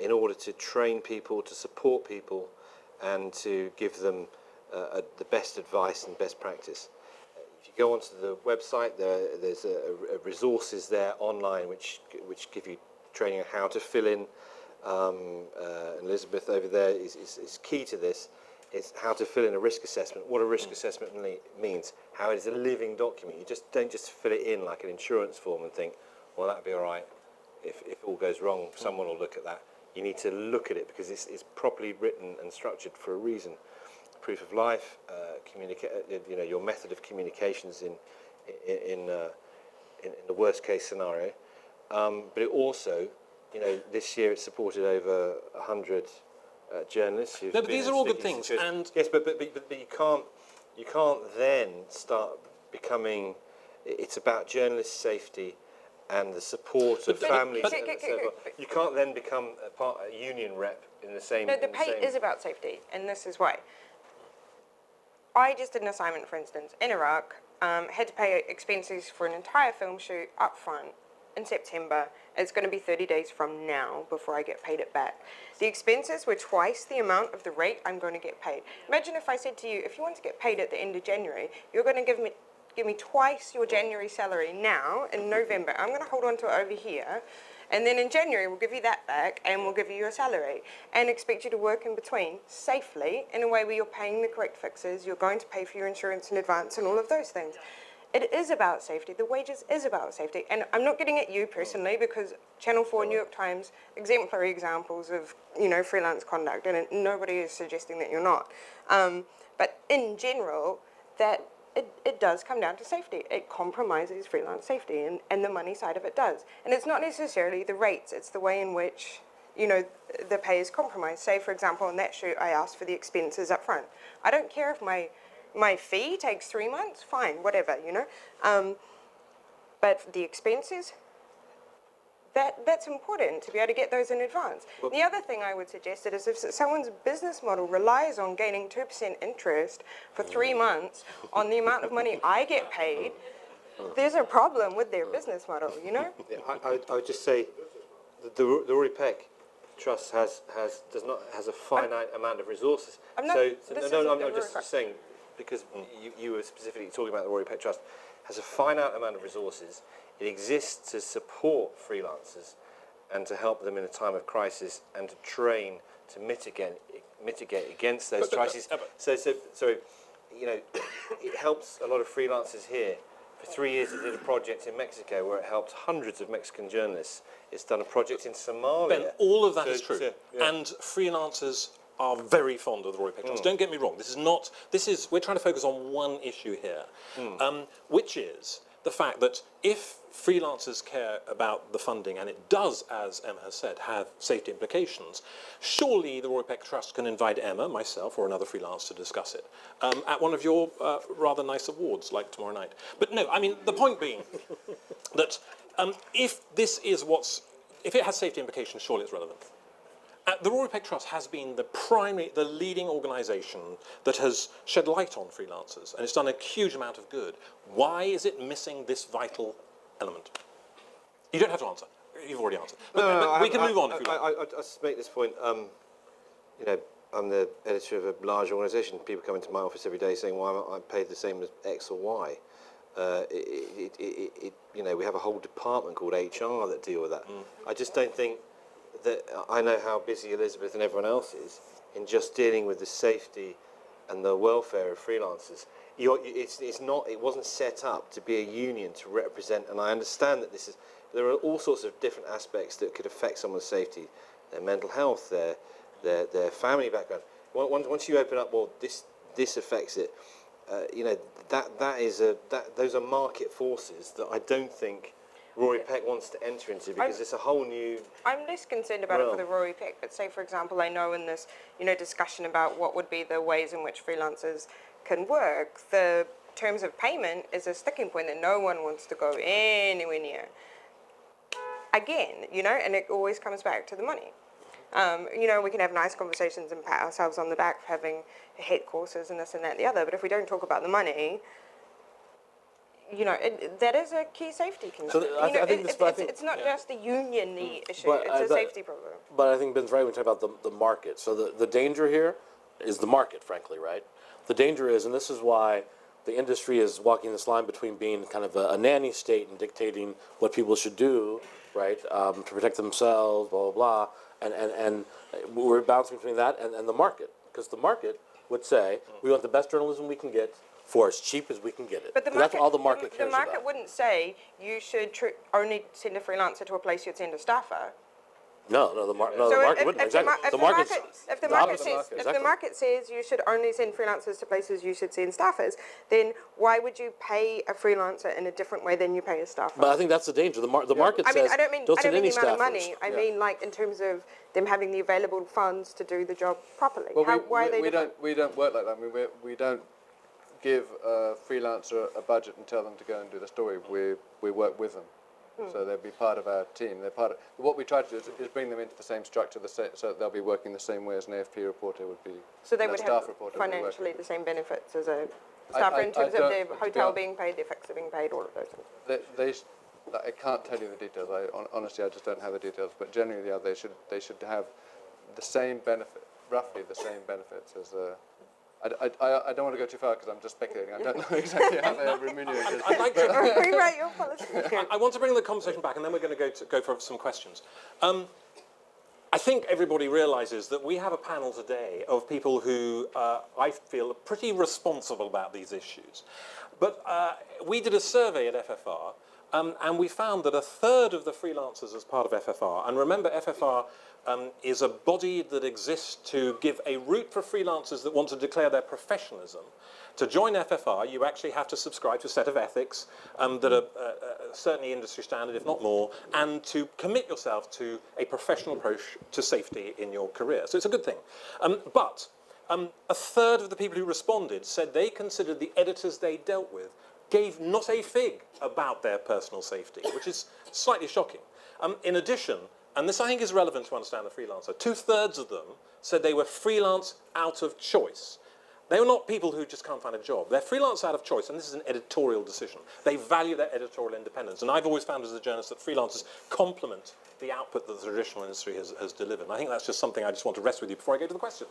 in order to train people, to support people, and to give them the best advice and best practice. If you go onto the website, there's resources there online which give you training on how to fill in and Elizabeth over there is key to this, is how to fill in a risk assessment, what a risk assessment means, how it is a living document. You just don't just fill it in like an insurance form and think, well, that'll be all right. If all goes wrong, someone will look at that. You need to look at it because it's properly written and structured for a reason. Proof of life, your method of communications in the worst case scenario. But it also, this year it's supported over 100 journalists. No, but these are all good things. And yes, but you can't then start becoming. It's about journalist safety and the support of families. You can't then become a union rep in the same. No, the pay is about safety, and this is why. I just did an assignment, for instance, in Iraq. Had to pay expenses for an entire film shoot up front in September. It's going to be 30 days from now before I get paid it back. The expenses were twice the amount of the rate I'm going to get paid. Imagine if I said to you, if you want to get paid at the end of January, you're going to give me twice your January salary now in November. I'm going to hold on to it over here. And then in January, we'll give you that back and we'll give you your salary and expect you to work in between safely in a way where you're paying the correct fixes, you're going to pay for your insurance in advance and all of those things. It is about safety. The wages is about safety. And I'm not getting at you personally because Channel 4, New York Times, exemplary examples of, freelance conduct, and nobody is suggesting that you're not. But in general, that it does come down to safety. It compromises freelance safety, and the money side of it does. And it's not necessarily the rates, it's the way in which, the pay is compromised. Say, for example, on that shoot, I asked for the expenses up front. I don't care if my fee takes 3 months, fine, whatever, but the expenses, that's important to be able to get those in advance. Well, the other thing I would suggest is if someone's business model relies on gaining 2% interest for 3 months on the amount of money I get paid, there's a problem with their business model, Yeah, I would just say the Rory Peck Trust has a finite amount of resources. I'm just saying, because you were specifically talking about the Rory Peck Trust, has a finite amount of resources. It exists to support freelancers and to help them in a time of crisis and to train to mitigate against those crises. So it helps a lot of freelancers here. For 3 years, it did a project in Mexico where it helped hundreds of Mexican journalists. It's done a project in Somalia. Ben, all of that is true. And freelancers are very fond of the Rory Peck Trust. Don't get me wrong. We're trying to focus on one issue here, which is the fact that if freelancers care about the funding, and it does, as Emma has said, have safety implications, surely the Rory Peck Trust can invite Emma, myself, or another freelancer to discuss it at one of your rather nice awards, like tomorrow night. But no, the point being that if it has safety implications, surely it's relevant. The Rory Peck Trust has been the leading organisation that has shed light on freelancers, and it's done a huge amount of good. Why is it missing this vital element? You don't have to answer. You've already answered. But we can move on if you like. I'll just make this point. I'm the editor of a large organisation. People come into my office every day saying, "Why am I paid the same as X or Y?" We have a whole department called HR that deal with that. I just don't think that I know how busy Elizabeth and everyone else is in just dealing with the safety and the welfare of freelancers. It wasn't set up to be a union to represent, and I understand that there are all sorts of different aspects that could affect someone's safety, their mental health, their family background. Once you open up, well, this affects it. Those are market forces that I don't think Rory Peck wants to enter into because it's a whole new. I'm less concerned about it for the Rory Peck, but say, for example, I know in this discussion about what would be the ways in which freelancers can work, the terms of payment is a sticking point that no one wants to go anywhere near. Again, and it always comes back to the money. We can have nice conversations and pat ourselves on the back for having HET courses and this and that and the other, but if we don't talk about the money, that is a key safety concern. So I think it's not just a union issue, it's a safety problem. But I think Ben's right when we talk about the market. So the danger here is the market, frankly, right? The danger is, and this is why the industry is walking this line between being kind of a nanny state and dictating what people should do, right, to protect themselves, blah, blah, blah, And we're bouncing between that and the market, because the market would say, we want the best journalism we can get for as cheap as we can get it. But the 'Cause market, that's all the market cares the market about. wouldn't say you should only send a freelancer to a place you'd send a staffer. No, the market wouldn't. If the Exactly. market opposite. if the market says you should only send freelancers to places you should send staffers, then why would you pay a freelancer in a different way than you pay a staffer? But I think that's the danger. The market I mean, says, I don't mean don't the send any amount of staffers. money. I mean, like in terms of them having the available funds to do the job properly. Well, Why are they we different? don't work like that. I mean, we don't give a freelancer a budget and tell them to go and do the story. We work with them, so they'll be part of our team. They're part of what we try to do is bring them into the same structure, so they'll be working the same way as an AFP reporter would be. So they and a would staff have reporter would be financially working. the same benefits as a staffer in terms of don't- their to be hotel honest- being paid, their fixer being paid, all of those things. I can't tell you the details. Honestly, I just don't have the details. But generally, yeah, they should have the same benefit, roughly the same benefits as a. I don't want to go too far because I'm just speculating. I don't know exactly how they're remunerated. I'd like to. Rewrite your policy. I want to bring the conversation back, and then we're going to go for some questions. I think everybody realises that we have a panel today of people who I feel are pretty responsible about these issues. But we did a survey at FFR, and we found that a third of the freelancers as part of FFR, and remember FFR is a body that exists to give a route for freelancers that want to declare their professionalism. To join FFR, you actually have to subscribe to a set of ethics that are certainly industry standard, if not more, and to commit yourself to a professional approach to safety in your career. So it's a good thing. But a third of the people who responded said they considered the editors they dealt with gave not a fig about their personal safety, which is slightly shocking. In addition, and this I think is relevant to understand the freelancer, 2/3 of them said they were freelance out of choice. They were not people who just can't find a job. They're freelance out of choice, and this is an editorial decision. They value their editorial independence. And I've always found as a journalist that freelancers complement the output that the traditional industry has delivered. And I think that's just something I just want to rest with you before I go to the question.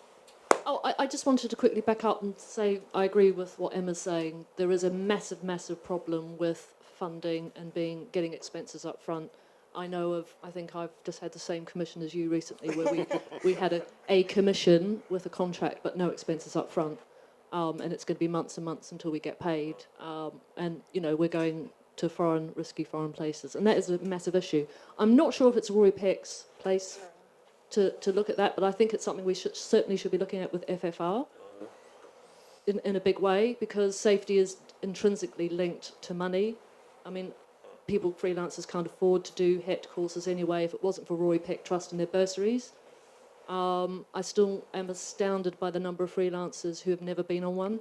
Oh, I just wanted to quickly back up and say I agree with what Emma's saying. There is a massive, massive problem with funding and getting expenses up front. I think I've just had the same commission as you recently, where we had a commission with a contract but no expenses up front. And it's going to be months and months until we get paid. And, we're going to risky foreign places. And that is a massive issue. I'm not sure if it's Rory Peck's place to look at that, but I think it's something we certainly should be looking at with FFR in a big way, because safety is intrinsically linked to money. I mean, freelancers can't afford to do HET courses anyway if it wasn't for Rory Peck Trust and their bursaries. I still am astounded by the number of freelancers who have never been on one.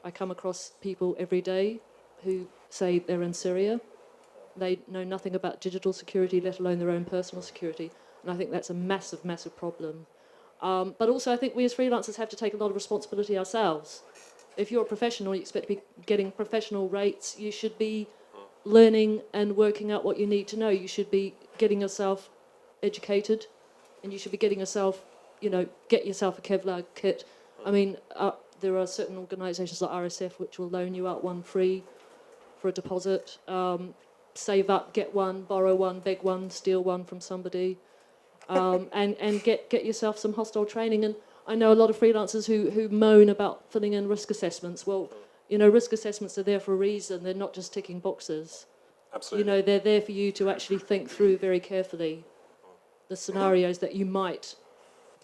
I come across people every day who say they're in Syria. They know nothing about digital security, let alone their own personal security. And I think that's a massive, massive problem. But also I think we as freelancers have to take a lot of responsibility ourselves. If you're a professional, you expect to be getting professional rates, you should be learning and working out what you need to know. You should be getting yourself educated, and you should be getting yourself, get yourself a Kevlar kit. I mean, there are certain organisations like RSF which will loan you out one free for a deposit. Save up, get one, borrow one, beg one, steal one from somebody, and get yourself some hostile training. And I know a lot of freelancers who moan about filling in risk assessments. Well, risk assessments are there for a reason. They're not just ticking boxes. Absolutely. They're there for you to actually think through very carefully the scenarios that you might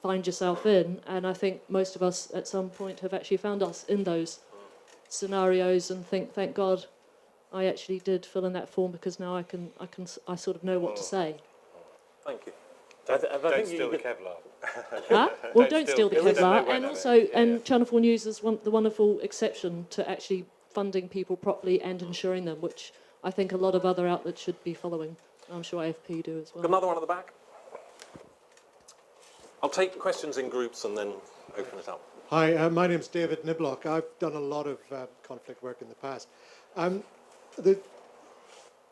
find yourself in. And I think most of us at some point have actually found us in those scenarios and think, thank God I actually did fill in that form, because now I sort of know what to say. Thank you. Don't steal the Kevlar. Huh? Well, don't steal the There is no Kevlar. way And of also, it. Yeah, and Channel 4 News is the wonderful exception to actually funding people properly and ensuring them, which I think a lot of other outlets should be following. I'm sure AFP do as well. Got another one at the back? I'll take questions in groups and then open it up. Hi, my name's David Niblock. I've done a lot of conflict work in the past.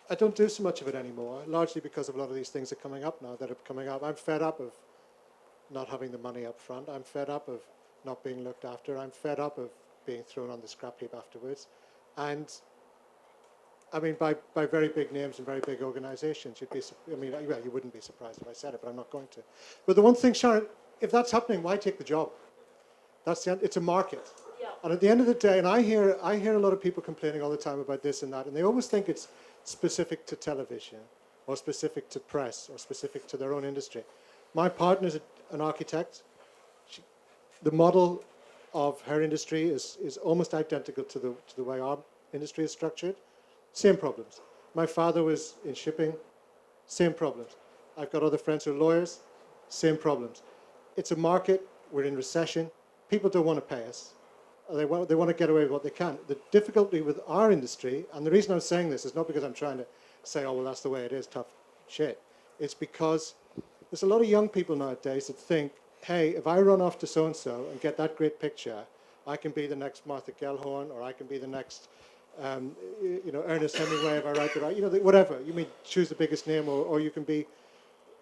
I don't do so much of it anymore, largely because of a lot of these things are coming up now that are coming up. I'm fed up of not having the money up front. I'm fed up of not being looked after. I'm fed up of being thrown on the scrap heap afterwards. And I mean, by very big names and very big organisations. You'd be, well, you wouldn't be surprised if I said it, but I'm not going to. But the one thing, Sharon, if that's happening, why take the job? It's a market. Yeah. And at the end of the day, and I hear a lot of people complaining all the time about this and that, and they always think it's specific to television, or specific to press, or specific to their own industry. My partner's an architect. The model of her industry is almost identical to the way our industry is structured. Same problems. My father was in shipping. Same problems. I've got other friends who are lawyers. Same problems. It's a market. We're in recession. People don't want to pay us. They want to get away with what they can. The difficulty with our industry, and the reason I'm saying this is not because I'm trying to say, oh, well, that's the way it is, tough shit. It's because there's a lot of young people nowadays that think, hey, if I run off to so-and-so and get that great picture, I can be the next Martha Gellhorn, or I can be the next, Ernest Hemingway if I write the right, whatever. You mean choose the biggest name, or you can be,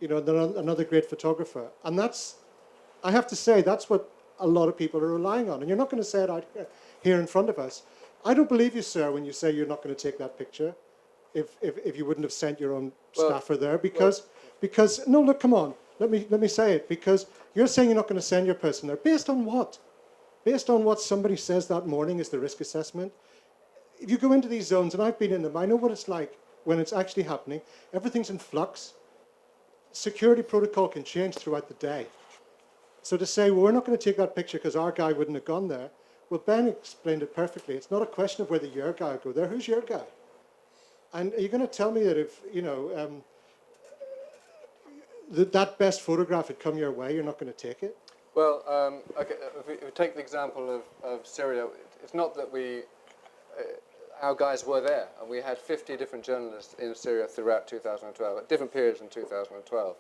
another great photographer. And I have to say, that's what a lot of people are relying on. And you're not going to say it out here in front of us. I don't believe you, sir, when you say you're not going to take that picture if you wouldn't have sent your own staffer there. Because no, look, come on. Let me say it. Because you're saying you're not going to send your person there. Based on what? Based on what somebody says that morning is the risk assessment. If you go into these zones, and I've been in them, I know what it's like when it's actually happening. Everything's in flux. Security protocol can change throughout the day. So to say, well, we're not going to take that picture because our guy wouldn't have gone there. Well, Ben explained it perfectly. It's not a question of whether your guy would go there. Who's your guy? And are you going to tell me that if, that best photograph had come your way, you're not going to take it? Well, okay, if we take the example of Syria, it's not that our guys were there, and we had 50 different journalists in Syria throughout 2012, at different periods in 2012.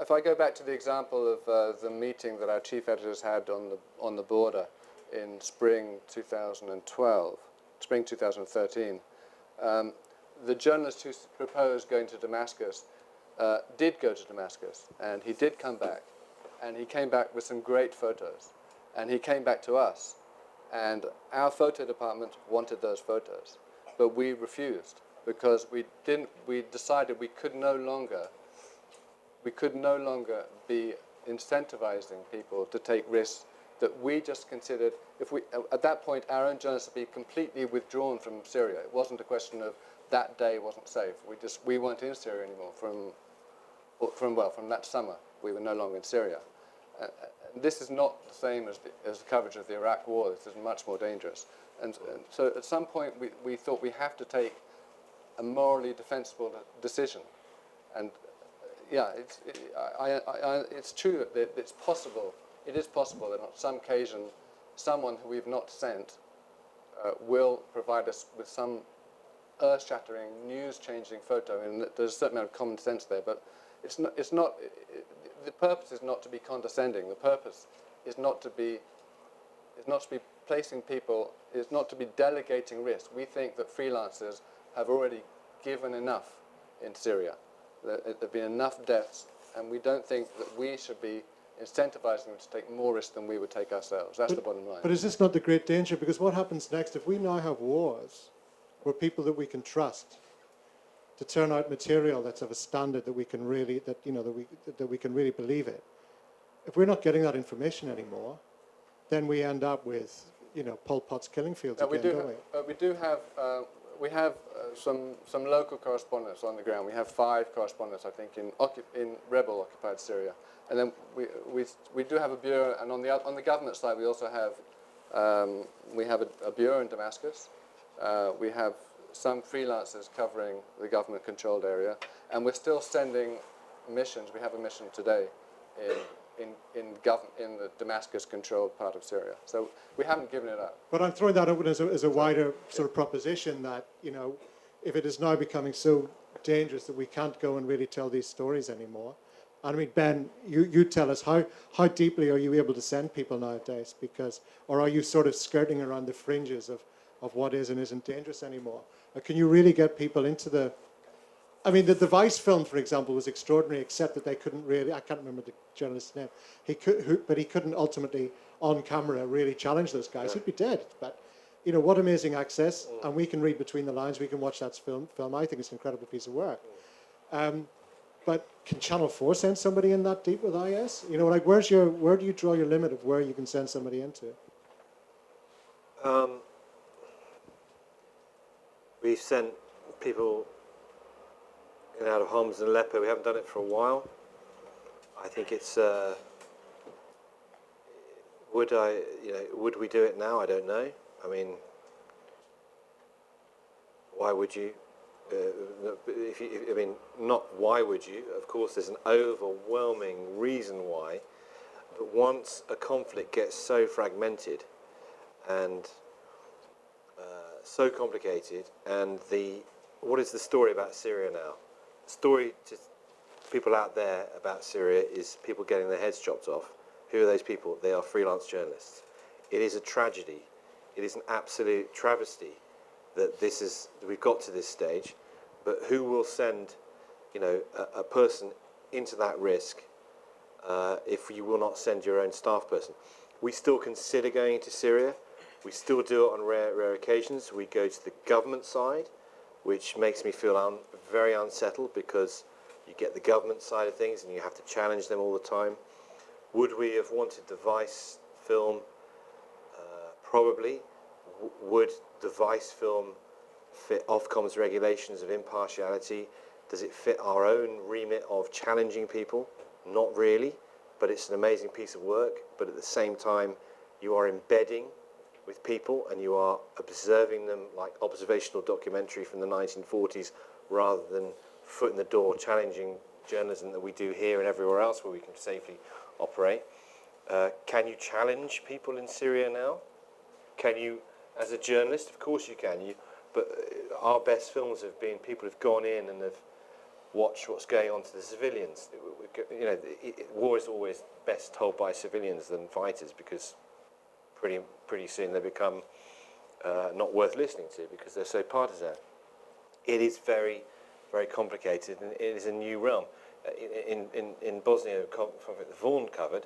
If I go back to the example of the meeting that our chief editors had on the border in spring 2013, the journalist who proposed going to Damascus did go to Damascus, and he did come back, and he came back with some great photos, and he came back to us, and our photo department wanted those photos, but we refused because we decided we could no longer be incentivizing people to take risks that we just considered, at that point, our own journalists would be completely withdrawn from Syria. It wasn't a question of that day wasn't safe. We weren't in Syria anymore from that summer. We were no longer in Syria. This is not the same as the coverage of the Iraq War. This is much more dangerous. And so at some point we thought we have to take a morally defensible decision. And yeah, it's true that it's possible. It is possible that on some occasion, someone who we've not sent will provide us with some earth-shattering, news-changing photo, and there's a certain amount of common sense there. But the purpose is not to be condescending. The purpose is not to be placing people. Is not to be delegating risk. We think that freelancers have already given enough in Syria. There've been enough deaths, and we don't think that we should be incentivizing them to take more risk than we would take ourselves. That's the bottom line. But is this not the great danger? Because what happens next if we now have wars where people that we can trust to turn out material that's of a standard that we can really that we can really believe it? If we're not getting that information anymore, then we end up with Pol Pot's killing fields again, don't we? We have some local correspondents on the ground. We have 5 correspondents, I think, in rebel-occupied Syria, and then we do have a bureau. And on the government side, we also have a bureau in Damascus. We have some freelancers covering the government-controlled area, and we're still sending missions. We have a mission today in the Damascus-controlled part of Syria. So we haven't given it up. But I'm throwing that open as a wider sort of proposition that, if it is now becoming so dangerous that we can't go and really tell these stories anymore. And I mean, Ben, you tell us, how deeply are you able to send people nowadays? Or are you sort of skirting around the fringes of what is and isn't dangerous anymore? Or can you really get people into the... I mean, the Vice film, for example, was extraordinary, except that they couldn't really... I can't remember the journalist's name. But he couldn't ultimately, on camera, really challenge those guys. He'd be dead. But you know, what amazing access, and we can read between the lines, we can watch that film. I think it's an incredible piece of work. But can Channel 4 send somebody in that deep with IS? You know, like, where do you draw your limit of where you can send somebody into? We've sent people in and out of Homs and Aleppo. We haven't done it for a while. I think it's. Would we do it now? I don't know. I mean, why would you? Not why would you? Of course, there's an overwhelming reason why. But once a conflict gets so fragmented and so complicated, and what is the story about Syria now? The story to people out there about Syria is people getting their heads chopped off. Who are those people? They are freelance journalists. It is a tragedy. It is an absolute travesty that we've got to this stage. But who will send, a person into that risk if you will not send your own staff person? We still consider going into Syria. We still do it on rare occasions. We go to the government side, which makes me feel very unsettled, because you get the government side of things and you have to challenge them all the time. Would we have wanted the Vice film? Probably. Would the Vice film fit Ofcom's regulations of impartiality? Does it fit our own remit of challenging people? Not really, but it's an amazing piece of work. But at the same time, you are embedding with people and you are observing them like observational documentary from the 1940s, rather than foot in the door challenging journalism that we do here and everywhere else where we can safely operate. Can you challenge people in Syria now? Can you, as a journalist? Of course you can. But our best films have been people who've gone in and have watched what's going on to the civilians. War is always best told by civilians than fighters, because pretty soon they become not worth listening to because they're so partisan. It is very, very complicated, and it is a new realm. In Bosnia, conflict that Vaughan covered,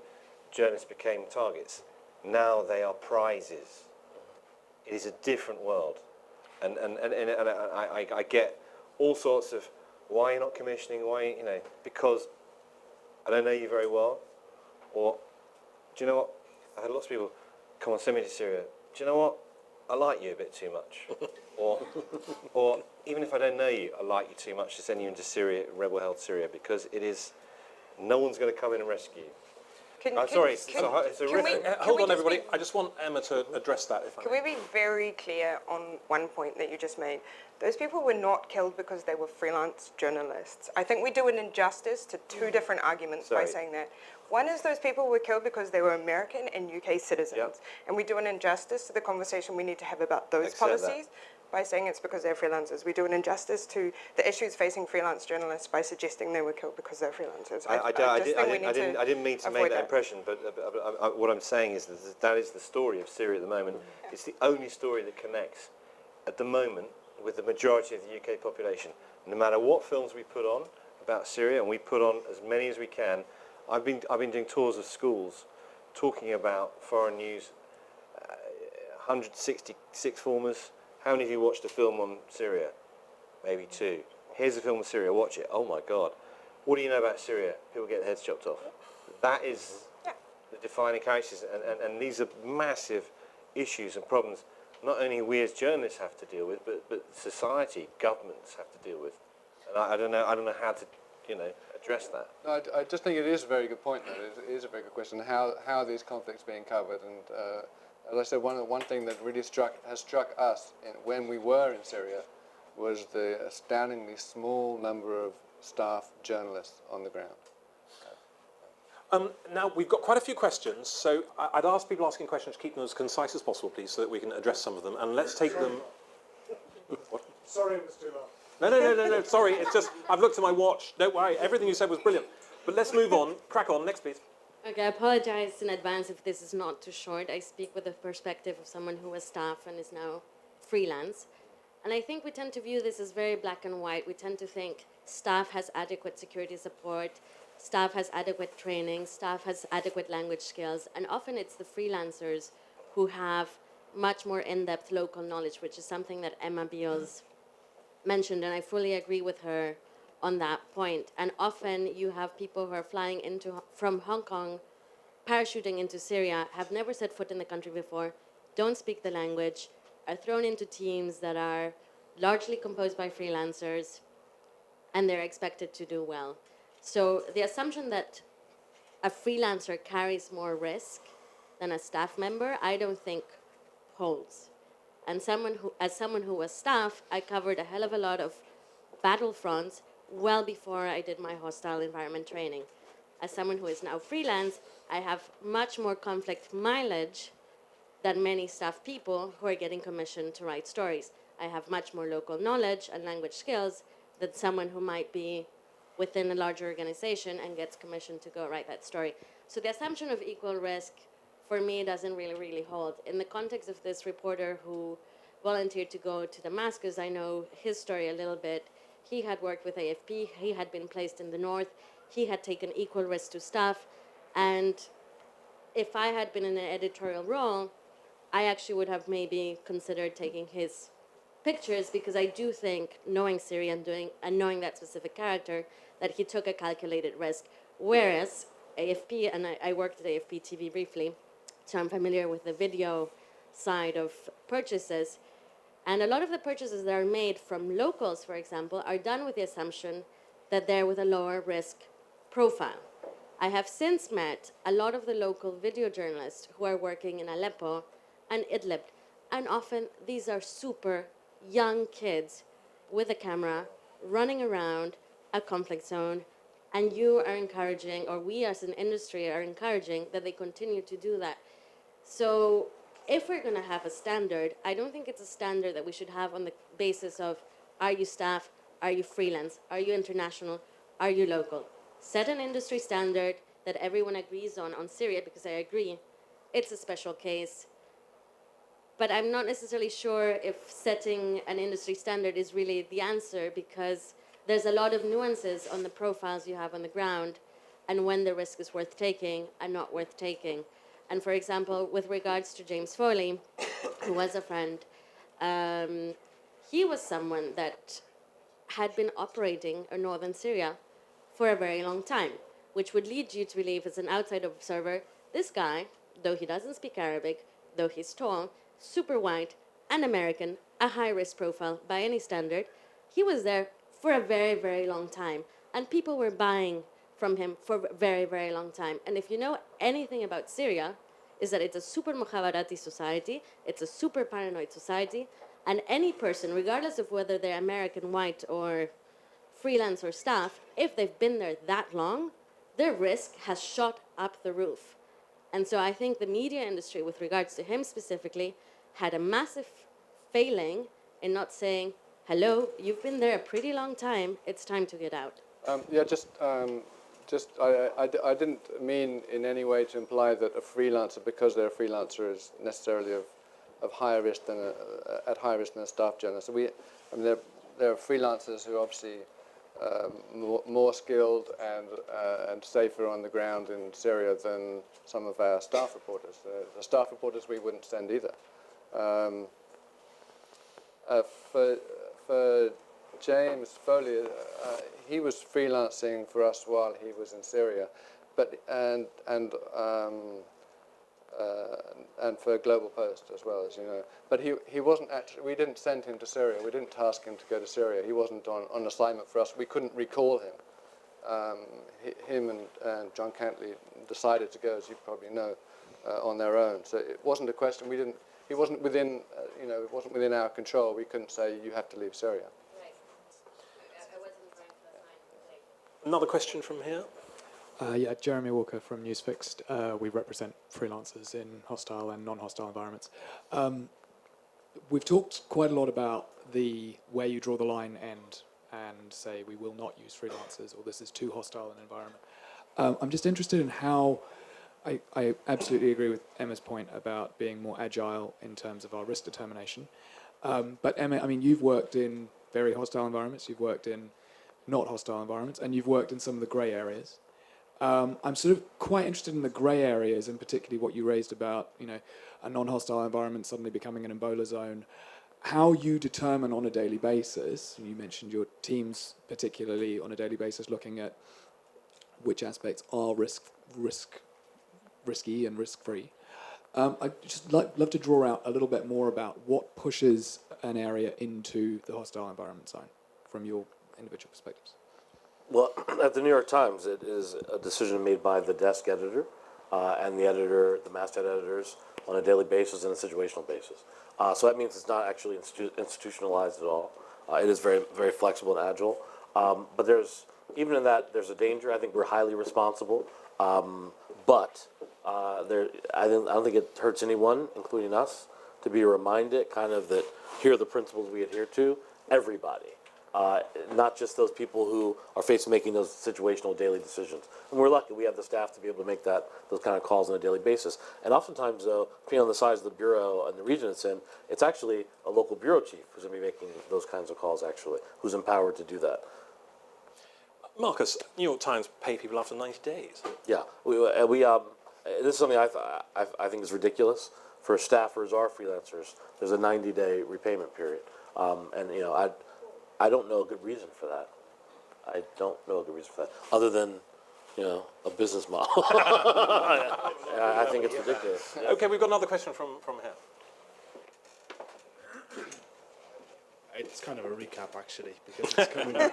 journalists became targets. Now they are prizes. It is a different world, and I get all sorts of why you're not commissioning, because I don't know you very well, or do you know what? I had lots of people come on, send me to Syria. Do you know what? I like you a bit too much, or even if I don't know you, I like you too much to send you into Syria, rebel-held Syria, because no one's going to come in and rescue you. I'm sorry, it's horrific. Hold on, everybody. I just want Emma to address that. Can we be very clear on one point that you just made? Those people were not killed because they were freelance journalists. I think we do an injustice to two different arguments by saying that. One is those people were killed because they were American and UK citizens. And we do an injustice to the conversation we need to have about those policies by saying it's because they're freelancers. We do an injustice to the issues facing freelance journalists by suggesting they were killed because they're freelancers. I didn't mean to make that impression, but what I'm saying is that is the story of Syria at the moment. It's the only story that connects at the moment with the majority of the UK population. No matter what films we put on about Syria, and we put on as many as we can. I've been doing tours of schools talking about foreign news, 166 formers. How many of you watched a film on Syria? Maybe 2. Here's a film on Syria, watch it. Oh my God. What do you know about Syria? People get their heads chopped off. That is the defining characteristics, and these are massive issues and problems not only we as journalists have to deal with, but society, governments have to deal with. And I don't know how to, address that. No, I just think it is a very good point, though. It is a very good question, how are these conflicts being covered? And as I said, one thing that really has struck us when we were in Syria was the astoundingly small number of staff journalists on the ground. Now, we've got quite a few questions, so I'd ask people asking questions to keep them as concise as possible, please, so that we can address some of them. And let's take them... What? Sorry, it was too long. No, sorry, it's just, I've looked at my watch. Don't worry, everything you said was brilliant. But let's move on. Crack on. Next, please. Okay, I apologize in advance if this is not too short. I speak with the perspective of someone who was staff and is now freelance. And I think we tend to view this as very black and white. We tend to think staff has adequate security support, staff has adequate training, staff has adequate language skills, and often it's the freelancers who have much more in-depth local knowledge, which is something that Emma Beals mentioned, and I fully agree with her on that point. And often you have people who are flying from Hong Kong, parachuting into Syria, have never set foot in the country before, don't speak the language, are thrown into teams that are largely composed by freelancers, and they're expected to do well. So the assumption that a freelancer carries more risk than a staff member, I don't think holds. And as someone who was staff, I covered a hell of a lot of battlefronts well before I did my hostile environment training. As someone who is now freelance, I have much more conflict mileage than many staff people who are getting commissioned to write stories. I have much more local knowledge and language skills than someone who might be within a larger organization and gets commissioned to go write that story. So the assumption of equal risk, for me, doesn't really hold. In the context of this reporter who volunteered to go to Damascus, I know his story a little bit. He had worked with AFP, he had been placed in the north, he had taken equal risk to staff, and if I had been in an editorial role, I actually would have maybe considered taking his pictures, because I do think, knowing Syria and knowing that specific character, that he took a calculated risk. Whereas AFP, and I worked at AFP TV briefly, so I'm familiar with the video side of purchases, and a lot of the purchases that are made from locals, for example, are done with the assumption that they're with a lower risk profile. I have since met a lot of the local video journalists who are working in Aleppo and Idlib, and often these are super young kids with a camera running around a conflict zone, and you are encouraging, or we as an industry are encouraging, that they continue to do that. So if we're going to have a standard, I don't think it's a standard that we should have on the basis of, are you staff, are you freelance, are you international, are you local? Set an industry standard that everyone agrees on Syria, because I agree, it's a special case. But I'm not necessarily sure if setting an industry standard is really the answer, because there's a lot of nuances on the profiles you have on the ground and when the risk is worth taking and not worth taking. And for example, with regards to James Foley, who was a friend, he was someone that had been operating in northern Syria for a very long time, which would lead you to believe, as an outside observer, this guy, though he doesn't speak Arabic, though he's tall, super white, and American, a high-risk profile by any standard, he was there for a very long time. And people were buying from him for a very long time. And if you know anything about Syria, is that it's a super mukhabarati society, it's a super paranoid society, and any person, regardless of whether they're American, white, or freelance or staff, if they've been there that long, their risk has shot up the roof. And so I think the media industry, with regards to him specifically, had a massive failing in not saying, hello, you've been there a pretty long time, it's time to get out. I didn't mean in any way to imply that a freelancer, because they're a freelancer, is necessarily of higher risk than at higher risk than a staff journalist. So there are freelancers who are obviously more skilled and safer on the ground in Syria than some of our staff reporters. The staff reporters we wouldn't send either. For James Foley, he was freelancing for us while he was in Syria, and for Global Post as well, as you know. But he wasn't actually. We didn't send him to Syria. We didn't task him to go to Syria. He wasn't on assignment for us. We couldn't recall him. Him and John Cantley decided to go, as you probably know, on their own. So it wasn't a question. We didn't. He wasn't within. It wasn't within our control. We couldn't say you have to leave Syria. Another question from here. Jeremy Walker from Newsfixed. We represent freelancers in hostile and non-hostile environments. We've talked quite a lot about where you draw the line and say we will not use freelancers, or this is too hostile an environment. I'm just interested in how, I absolutely agree with Emma's point about being more agile in terms of our risk determination. But Emma, I mean, you've worked in very hostile environments, you've worked in not hostile environments, and you've worked in some of the grey areas. I'm sort of quite interested in the grey areas, and particularly what you raised about, a non-hostile environment suddenly becoming an Ebola zone. How you determine on a daily basis, you mentioned your teams particularly on a daily basis looking at which aspects are risky and risk-free. I'd just love to draw out a little bit more about what pushes an area into the hostile environment zone from your individual perspectives. Well, at the New York Times, it is a decision made by the desk editor and the editor, the masthead editors, on a daily basis and a situational basis. So that means it's not actually institutionalized at all. It is very, very flexible and agile. But even in that, there's a danger. I think we're highly responsible. But I don't think it hurts anyone, including us, to be reminded kind of that here are the principles we adhere to, everybody. Not just those people who are faced with making those situational daily decisions. And we're lucky we have the staff to be able to make those kind of calls on a daily basis. And oftentimes, though, depending on the size of the bureau and the region it's in, it's actually a local bureau chief who's going to be making those kinds of calls, actually, who's empowered to do that. Marcus, New York Times pay people after 90 days. Yeah, this is something I think is ridiculous. For staffers or freelancers, there's a 90-day repayment period. I don't know a good reason for that. Other than, a business model. I think it's ridiculous. Yeah. Okay, we've got another question from here. It's kind of a recap, actually, because it's coming out.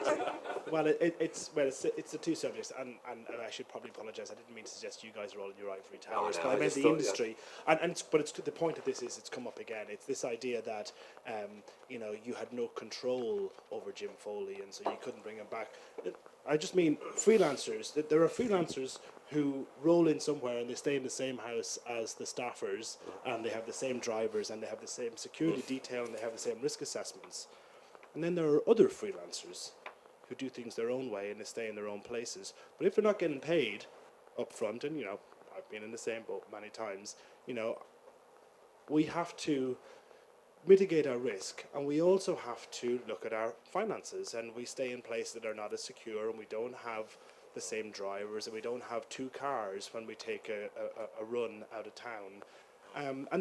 It's the two subjects, and I should probably apologise. I didn't mean to suggest you guys are all in your ivory towers, but I meant the industry. But the point of this is it's come up again. It's this idea that you had no control over Jim Foley, and so you couldn't bring him back. I just mean freelancers. There are freelancers who roll in somewhere and they stay in the same house as the staffers, and they have the same drivers, and they have the same security detail, and they have the same risk assessments. And then there are other freelancers who do things their own way and they stay in their own places. But if they're not getting paid up front, and I've been in the same boat many times, we have to mitigate our risk, and we also have to look at our finances, and we stay in places that are not as secure, and we don't have the same drivers, and we don't have two cars when we take a run out of town.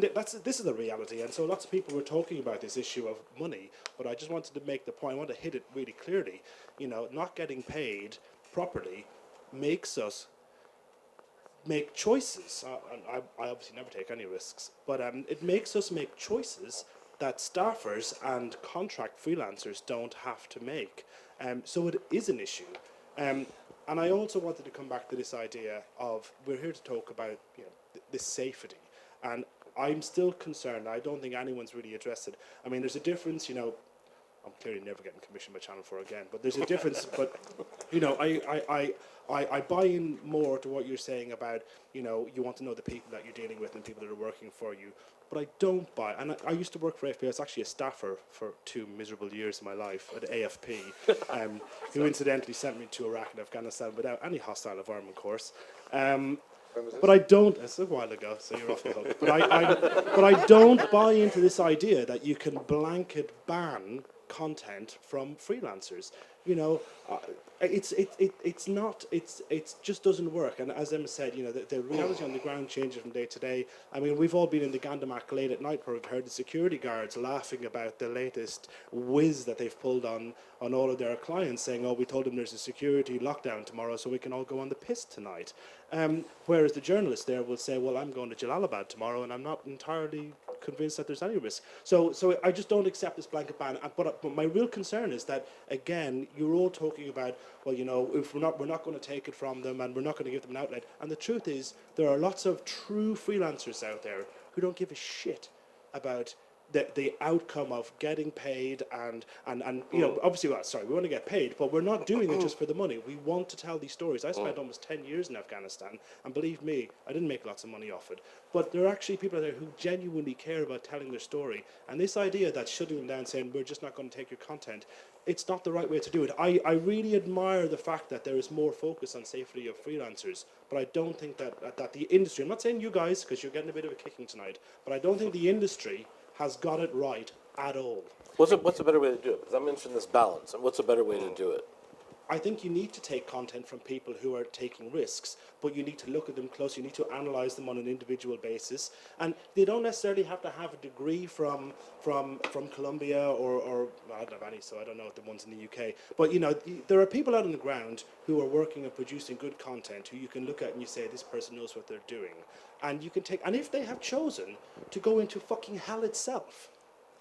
This is the reality, and so lots of people were talking about this issue of money, but I just wanted to make the point, I want to hit it really clearly. Not getting paid properly makes us make choices. I obviously never take any risks, but it makes us make choices that staffers and contract freelancers don't have to make. So it is an issue. And I also wanted to come back to this idea of, we're here to talk about this safety. And I'm still concerned. I don't think anyone's really addressed it. I mean, there's a difference, I'm clearly never getting commissioned by Channel 4 again, but there's a difference. But, I buy in more to what you're saying about, you want to know the people that you're dealing with and people that are working for you. But I don't buy, and I used to work for AFP. I was actually a staffer for 2 miserable years of my life at AFP, who incidentally sent me to Iraq and Afghanistan without any hostile environment course. But I don't, it's a while ago, so you're off the hook. But I don't buy into this idea that you can blanket ban content from freelancers. It just doesn't work. And as Emma said, the reality on the ground changes from day to day. I mean, we've all been in the Gandamak late at night where we've heard the security guards laughing about the latest whiz that they've pulled on all of their clients, saying, we told them there's a security lockdown tomorrow so we can all go on the piss tonight. Whereas the journalist there will say, well, I'm going to Jalalabad tomorrow and I'm not entirely convinced that there's any risk. So I just don't accept this blanket ban. But my real concern is that, again, you're all talking about, if we're not going to take it from them and we're not going to give them an outlet. And the truth is, there are lots of true freelancers out there who don't give a shit about the outcome of getting paid and obviously, we want to get paid, but we're not doing it just for the money. We want to tell these stories. I spent almost 10 years in Afghanistan, and believe me, I didn't make lots of money off it. But there are actually people out there who genuinely care about telling their story. And this idea that shutting them down, saying we're just not going to take your content, it's not the right way to do it. I really admire the fact that there is more focus on safety of freelancers, but I don't think that the industry, I'm not saying you guys, because you're getting a bit of a kicking tonight, but I don't think the industry has got it right at all. What's a better way to do it? Because I'm interested in this balance. And what's a better way to do it? I think you need to take content from people who are taking risks, but you need to look at them close. You need to analyze them on an individual basis, and they don't necessarily have to have a degree from Columbia or I don't have any, so I don't know the ones in the UK. But you know, there are people out on the ground who are working and producing good content who you can look at and you say, this person knows what they're doing, and you can take. And if they have chosen to go into fucking hell itself,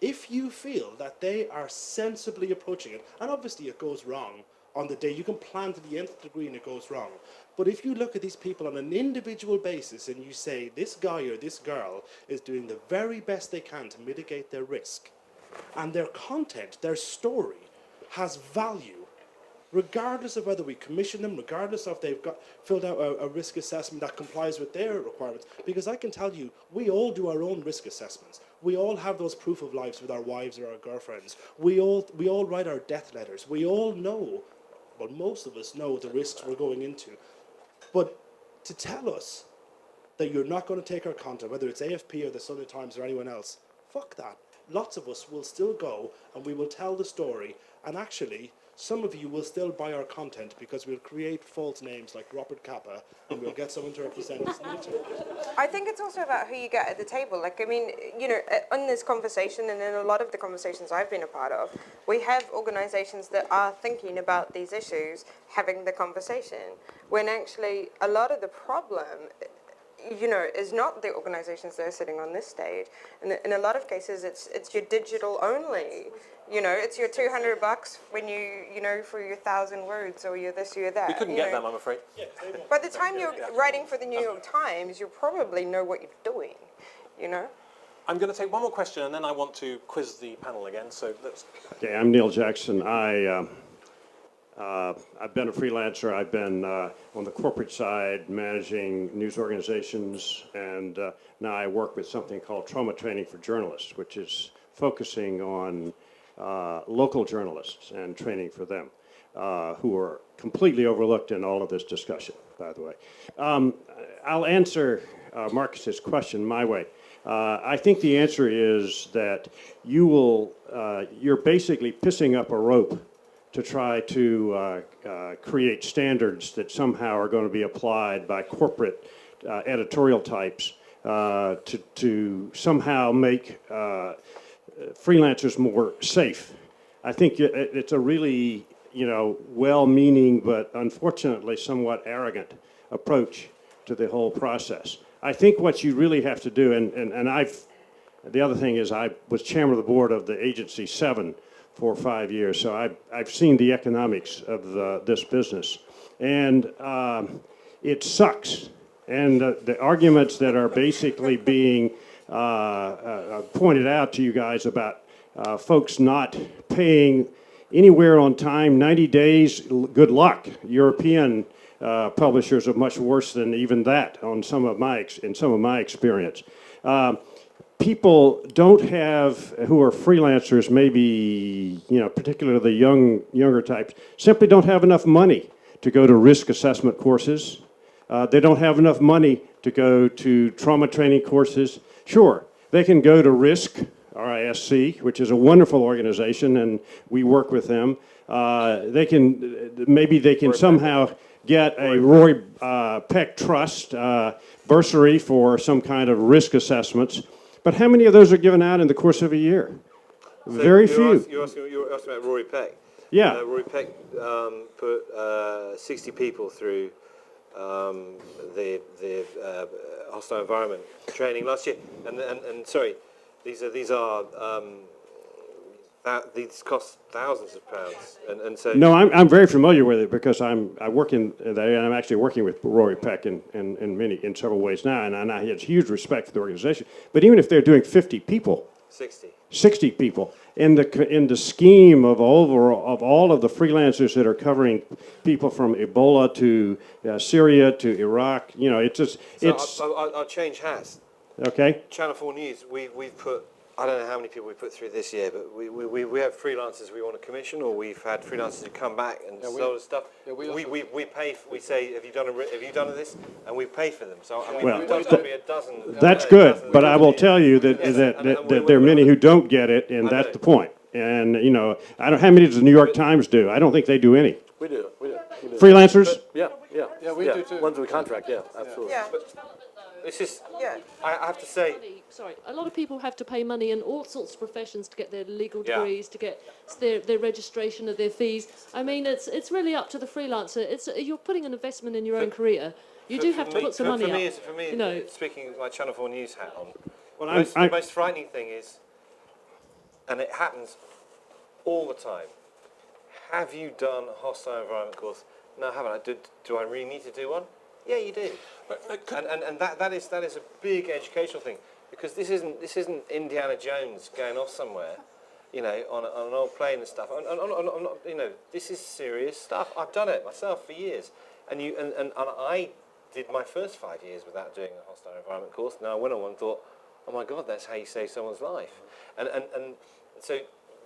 if you feel that they are sensibly approaching it, and obviously it goes wrong on the day, you can plan to the nth degree and it goes wrong. But if you look at these people on an individual basis and you say, this guy or this girl is doing the very best they can to mitigate their risk, and their content, their story, has value, regardless of whether we commission them, regardless of they've got filled out a risk assessment that complies with their requirements. Because I can tell you, we all do our own risk assessments. We all have those proof of lives with our wives or our girlfriends. We all write our death letters. We all know, well, most of us know the risks we're going into. But to tell us that you're not going to take our content, whether it's AFP or the Sunday Times or anyone else, fuck that. Lots of us will still go and we will tell the story, and actually some of you will still buy our content because we'll create false names like Robert Capa and we'll get someone to represent us. I think it's also about who you get at the table. Like, I mean, you know, on this conversation and in a lot of the conversations I've been a part of, we have organizations that are thinking about these issues, having the conversation, when actually a lot of the problem, you know, is not the organizations that are sitting on this stage. And in a lot of cases, it's your digital only. You know, it's your $200 when you know, for your 1,000 words or your this, your that. We couldn't get them, I'm afraid. By the time you're writing for the New York Times, you probably know what you're doing, you know? I'm going to take one more question and then I want to quiz the panel again, so let's... Okay, I'm Neil Jackson. I've been a freelancer. I've been on the corporate side managing news organizations, and now I work with something called Trauma Training for Journalists, which is focusing on local journalists and training for them, who are completely overlooked in all of this discussion, by the way. I'll answer Marcus's question my way. I think the answer is that you're basically pissing up a rope to try to create standards that somehow are going to be applied by corporate editorial types to somehow make freelancers more safe. I think it's a really, you know, well-meaning but unfortunately somewhat arrogant approach to the whole process. I think what you really have to do, and the other thing is I was chairman of the board of the Agency 7 for 5 years, so I've seen the economics of this business, and it sucks. And the arguments that are basically being pointed out to you guys about folks not paying anywhere on time, 90 days, good luck. European publishers are much worse than even that in some of my experience. People don't have, who are freelancers, maybe, you know, particularly the younger types, simply don't have enough money to go to risk assessment courses. They don't have enough money to go to trauma training courses. Sure, they can go to RISC, R-I-S-C, which is a wonderful organization, and we work with them. Maybe they can somehow get a Roy Peck Trust bursary for some kind of risk assessments. But how many of those are given out in the course of a year? So very few. You're asking about Rory Peck. Yeah. Rory Peck put 60 people through the hostile environment training last year, and sorry, these cost thousands of pounds, and so. No, I'm very familiar with it because I work in that area, and I'm actually working with Rory Peck in several ways now, and I have huge respect for the organization. But even if they're doing 50 people, 60 people in the scheme of all of the freelancers that are covering people from Ebola to Syria to Iraq, you know, it's just I'll change hats. Okay. Channel 4 News, we've put, I don't know how many people we put through this year, but we have freelancers we want to commission, or we've had freelancers who come back and sell the stuff. Yeah, we pay. We say, have you done this? And we pay for them. So I mean, well, we've done probably a dozen. That's good, but I will tell you that there are many who don't get it, and that's the point. And you know, how many does the New York Times do? I don't think they do any. We do. freelancers? Yeah, Yeah, we do too. Ones we contract, yeah, absolutely. Yeah, This is, yeah. I have to say, Sorry, a lot of people have to pay money in all sorts of professions to get their legal Yeah. degrees, to get their registration of their fees. I mean, it's really up to the freelancer. You're putting an investment in your own career. You do have to put some money up. For me, you know. speaking with my Channel 4 News hat on, Well, the most frightening thing is, and it happens all the time, have you done a hostile environment course? No, I haven't. Do I really need to do one? Yeah, you do. And that is a big educational thing, because this isn't Indiana Jones going off somewhere, you know, on an old plane and stuff. I'm not, you know, this is serious stuff. I've done it myself for years, and I did my first 5 years without doing a hostile environment course. Now I went on one and thought, oh my God, that's how you save someone's life. And so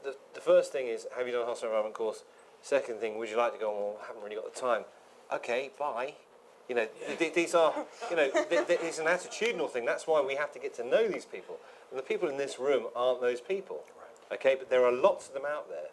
the first thing is, have you done a hostile environment course? Second thing, would you like to go on? Well, I haven't really got the time. Okay, bye. You know, these are, you know, it's an attitudinal thing. That's why we have to get to know these people. And the people in this room aren't those people. Okay, but there are lots of them out there.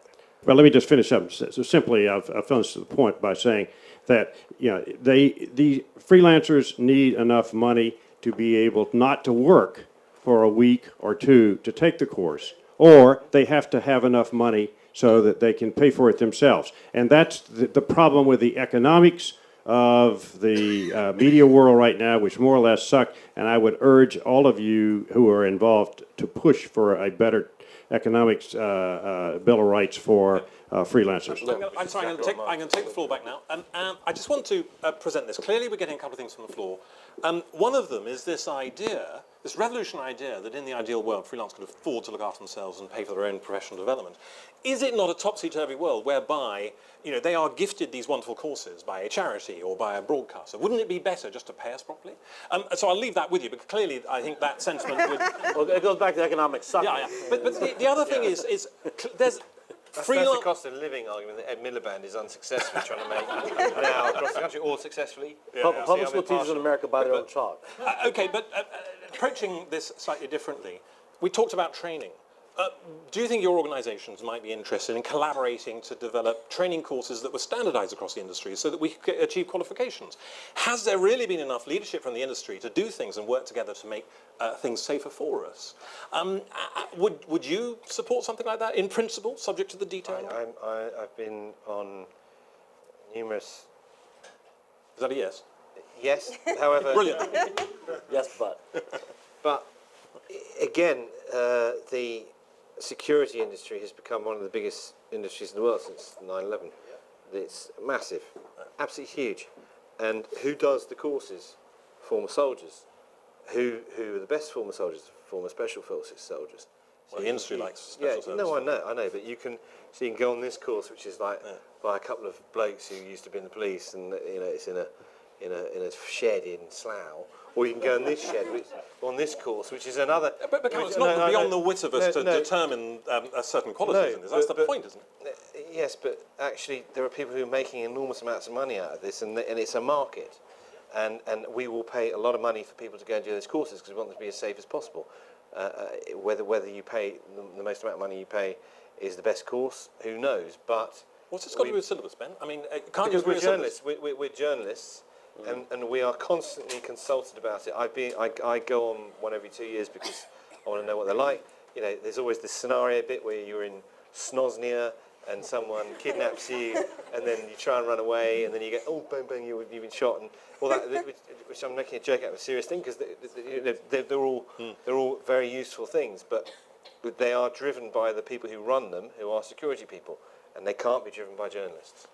Well, let me just finish up. So simply, I've finished the point by saying that, you know, the freelancers need enough money to be able not to work for a week or two to take the course, or they have to have enough money so that they can pay for it themselves. And that's the problem with the economics of the media world right now, which more or less suck. And I would urge all of you who are involved to push for a better economics bill of rights for freelancers. I'm sorry, I'm going to take the floor back now. I just want to present this. Clearly, we're getting a couple of things from the floor. One of them is this idea, this revolutionary idea that in the ideal world, freelancers could afford to look after themselves and pay for their own professional development. Is it not a topsy-turvy world whereby, you know, they are gifted these wonderful courses by a charity or by a broadcaster? Wouldn't it be better just to pay us properly? So I'll leave that with you, but clearly I think that sentiment would... Well, it goes back to economic suffering. Yeah. But the other thing is there's... That's the cost of living argument that Ed Miliband is unsuccessfully trying to make now across the country, or successfully. Public school teachers in America buy their own chalk. Okay, but approaching this slightly differently, we talked about training. Do you think your organisations might be interested in collaborating to develop training courses that were standardised across the industry so that we could achieve qualifications? Has there really been enough leadership from the industry to do things and work together to make things safer for us? Would you support something like that in principle, subject to the detail? I've been on numerous... Is that a yes? Yes, however... Brilliant. Yes, but. But, again, the security industry has become one of the biggest industries in the world since 9/11. It's massive, absolutely huge. And who does the courses? Former soldiers. Who are the best former soldiers? Former special forces soldiers. Well, the industry likes special services. No, I know, but you can go on this course, which is like by a couple of blokes who used to be in the police, and you know it's in a shed in Slough. Or you can go on this shed, on this course, which is another... But it's not beyond the wit of us to determine a certain quality in this. That's the point, isn't it? Yes, but actually there are people who are making enormous amounts of money out of this, and it's a market. And we will pay a lot of money for people to go and do those courses because we want them to be as safe as possible. Whether you pay the most amount of money you pay is the best course, who knows? But what's this got to do with syllabus, Ben? I mean, can't because you we're journalists. We're journalists. And we are constantly consulted about it. I go on one every 2 years because I want to know what they're like. You know, there's always this scenario bit where you're in Snoznia and someone kidnaps you, and then you try and run away, and then you get bang bang, you've been shot, and all that. Which I'm making a joke out of a serious thing because they're all very useful things, but they are driven by the people who run them, who are security people, and they can't be driven by journalists.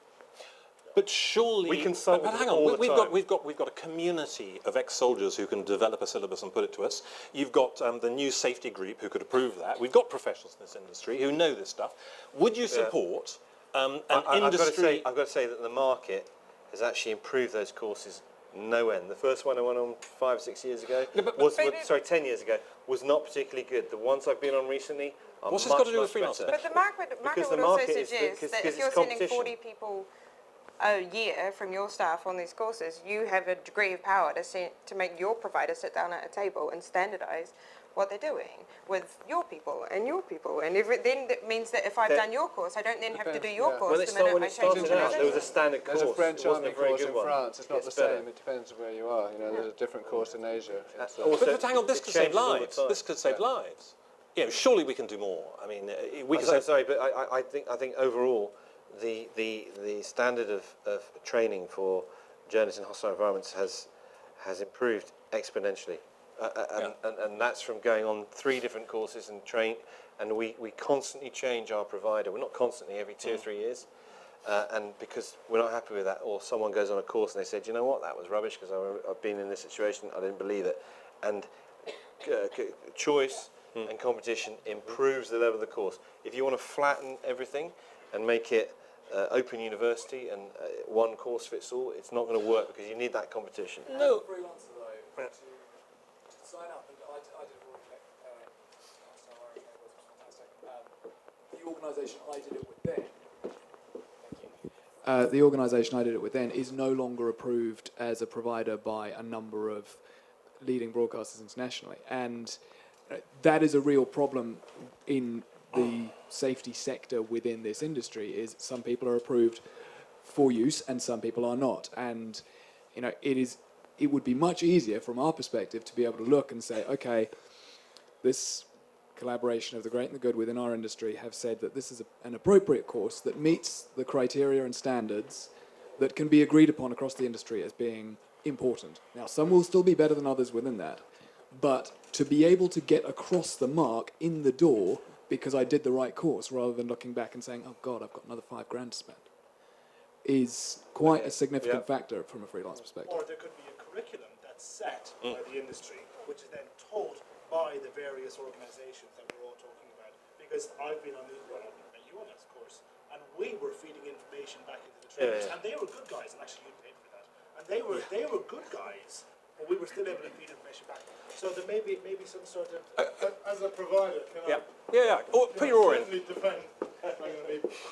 But surely, we consult but hang on, we've got a community of ex-soldiers who can develop a syllabus and put it to us. You've got the new safety group who could approve that. We've got professionals in this industry who know this stuff. Would you support an industry? I've got to say that the market has actually improved those courses no end. The first one I went on 5 or 6 years ago 10 years ago, was not particularly good. The ones I've been on recently are What's this much, got to do much with freelancing? But the market would also suggest that if you're sending 40 people a year from your staff on these courses, you have a degree of power to make your provider sit down at a table and standardise what they're doing with your people, and then that means that if I've done your course, I don't then have to do your course. When the minute when I it change started out, there was a standard course. There's a French It wasn't army a very course good in one. France. It's not the Gets better. same. It depends on where you are. You know, there's a different course in Asia. It's, But hang on, this it could save changes all the lives. time. This could save lives. You know, surely we can do more. I mean, we I'm can. sorry, but I think overall, the standard of training for journalists in hostile environments has improved exponentially, and that's from going on 3 different courses and and we constantly change our provider. We're not constantly, every 2 or 3 years, and because we're not happy with that, or someone goes on a course and they said, you know what, that was rubbish because I've been in this situation, I didn't believe it, and choice and competition improves the level of the course. If you want to flatten everything and make it open university and one course fits all, it's not going to work because you need that competition. No. Freelancer though, to sign up, and I did a the organisation I did it with then. The organisation I did it with then is no longer approved as a provider by a number of leading broadcasters internationally, and that is a real problem in the safety sector within this industry. Is some people are approved for use and some people are not, and you know it would be much easier from our perspective to be able to look and say, okay, this collaboration of the great and the good within our industry have said that this is an appropriate course that meets the criteria and standards that can be agreed upon across the industry as being important. Now, some will still be better than others within that, but to be able to get across the mark in the door because I did the right course rather than looking back and saying, oh God, I've got another £5,000 to spend, is quite a significant factor from a freelance perspective. Or there could be a curriculum that's set by the industry, which is then taught by the various organisations that we're all talking about. Because I've been on the UNS course, and we were feeding information back into the trainers, and they were good guys, and actually you paid for that. And they were good guys, but we were still able to feed information back. So there may be some sort of as a provider, can I? Yeah. Oh, put your oar in. Defend. I'm going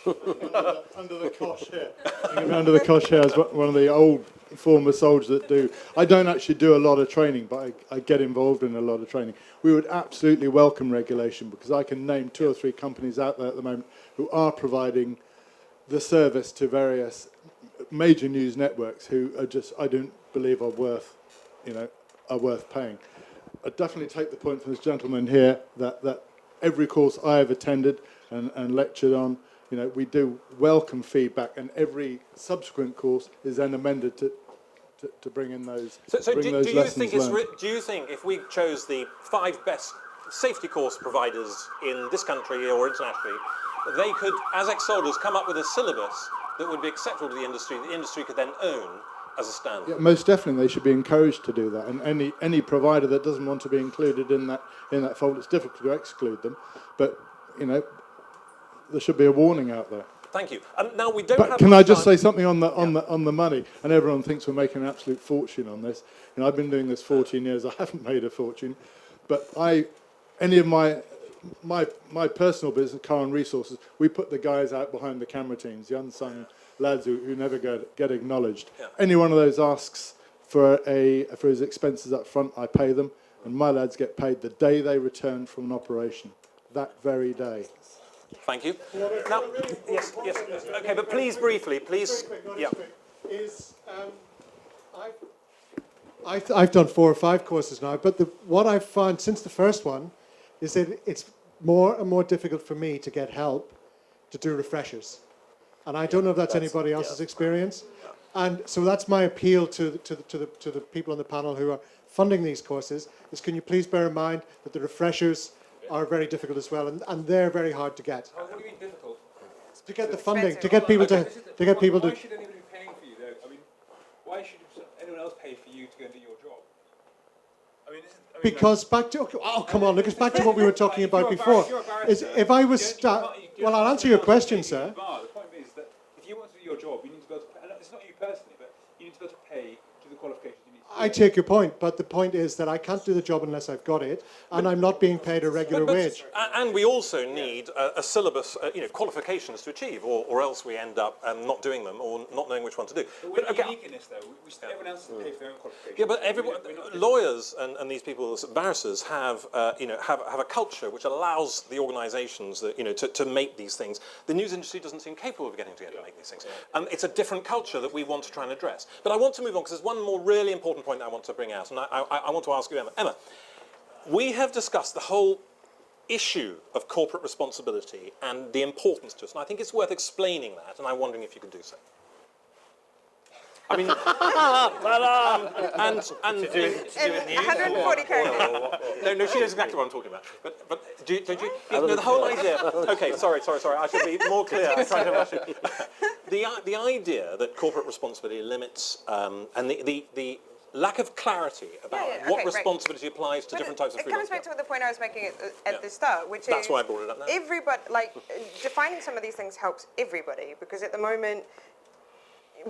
to be under the cosh here. I'm going to be under the cosh here as one of the old former soldiers that do. I don't actually do a lot of training, but I get involved in a lot of training. We would absolutely welcome regulation because I can name 2 or 3 companies out there at the moment who are providing the service to various major news networks who are just, I don't believe are worth paying. I definitely take the point from this gentleman here that every course I have attended and lectured on, you know, we do welcome feedback, and every subsequent course is then amended to bring in those. So do you think do you think if we chose the 5 best safety course providers in this country or internationally, they could, as ex-soldiers, come up with a syllabus that would be acceptable to the industry could then own as a standard? Yeah, most definitely, they should be encouraged to do that. And any provider that doesn't want to be included in that fold, it's difficult to exclude them. But you know, there should be a warning out there. Thank you. Now we don't. But can I just say something on the money? And everyone thinks we're making an absolute fortune on this. You know, I've been doing this 14 years. I haven't made a fortune, but any of my personal business, Car and Resources, we put the guys out behind the camera teams, the unsung lads who never get acknowledged. Yeah. Any one of those asks for his expenses up front, I pay them, and my lads get paid the day they return from an operation, that very day. Thank you. Now, yes. Okay, but please, briefly, please. Yeah. I've done 4 or 5 courses now, but what I've found since the first one is that it's more and more difficult for me to get help to do refreshers. And I don't know if that's anybody else's experience. And so that's my appeal to the people on the panel who are funding these courses, is can you please bear in mind that the refreshers are very difficult as well, and they're very hard to get. What do you mean difficult? To get the funding, to get people to Why should anybody be paying for you though? I mean, why should anyone else pay for you to go and do your job? Because back to come on, look, it's back to what we were talking about before. Is if I was well, I'll answer your question, sir. The point is that if you want to do your job, you need to be able to. It's not you personally, but you need to be able to pay to the qualifications you need. I take your point, but the point is that I can't do the job unless I've got it, and I'm not being paid a regular wage. And we also need a syllabus, qualifications to achieve, or else we end up not doing them or not knowing which one to do. But we're not unique in this, though. Everyone else has paid for their own qualifications. Yeah, but lawyers and these people, barristers, have have a culture which allows the organisations that to make these things. The news industry doesn't seem capable of getting together to make these things, and it's a different culture that we want to try and address. But I want to move on because there's one more really important point that I want to bring out, and I want to ask you, Emma. Emma, we have discussed the whole issue of corporate responsibility and the importance to us, and I think it's worth explaining that, and I'm wondering if you could do so. I mean, and to do with news. 140 characters. No, she knows exactly what I'm talking about. But don't you? No, the whole idea. Okay, sorry. I should be more clear. I'm trying to rush it. The idea that corporate responsibility limits and the lack of clarity about what responsibility applies to different types of freelance. It comes back to the point I was making at the start, which that's is why I brought it up now. Everybody, defining some of these things helps everybody, because at the moment,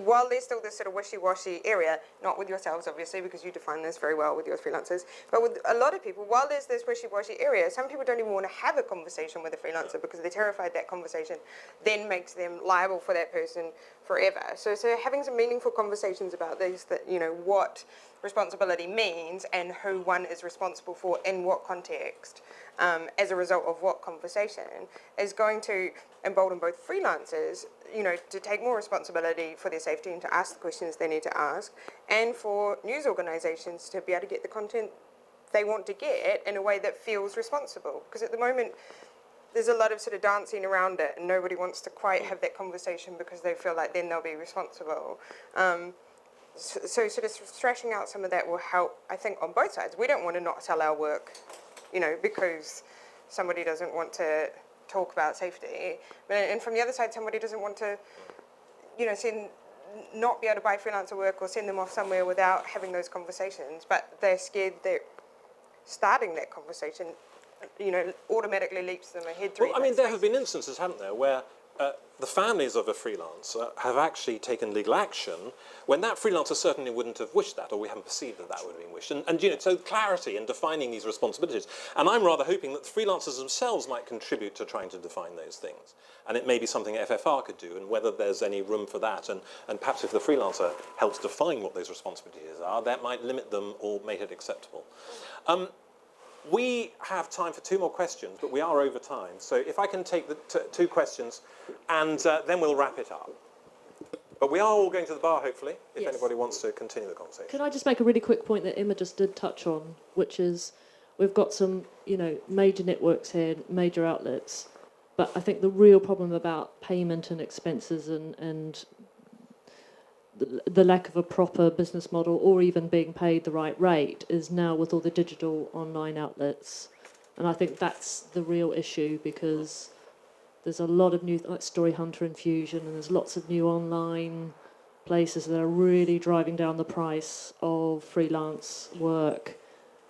while there's still this sort of wishy-washy area, not with yourselves obviously, because you define this very well with your freelancers, but with a lot of people, while there's this wishy-washy area, some people don't even want to have a conversation with a freelancer because they're terrified that conversation then makes them liable for that person forever. So having some meaningful conversations about this, that what responsibility means and who one is responsible for in what context, as a result of what conversation, is going to embolden both freelancers, to take more responsibility for their safety and to ask the questions they need to ask, and for news organisations to be able to get the content they want to get in a way that feels responsible. Because at the moment, there's a lot of sort of dancing around it, and nobody wants to quite have that conversation because they feel like then they'll be responsible. So sort of thrashing out some of that will help, I think, on both sides. We don't want to not sell our work, because somebody doesn't want to talk about safety. And from the other side, somebody doesn't want to, not be able to buy freelancer work or send them off somewhere without having those conversations. But they're scared that starting that conversation, automatically leaps them ahead. Well, I mean, there have been instances, haven't there, where the families of a freelancer have actually taken legal action when that freelancer certainly wouldn't have wished that, or we haven't perceived that would have been wished. And so clarity in defining these responsibilities. And I'm rather hoping that the freelancers themselves might contribute to trying to define those things. And it may be something FFR could do, and whether there's any room for that, and perhaps if the freelancer helps define what those responsibilities are, that might limit them or make it acceptable. We have time for two more questions, but we are over time. So if I can take the two questions, and then we'll wrap it up. But we are all going to the bar, hopefully, if anybody wants to continue the conversation. Could I just make a really quick point that Emma just did touch on, which is we've got some, major networks here, major outlets, but I think the real problem about payment and expenses and the lack of a proper business model or even being paid the right rate is now with all the digital online outlets. And I think that's the real issue, because there's a lot of new, like Story Hunter and Fusion, and there's lots of new online places that are really driving down the price of freelance work.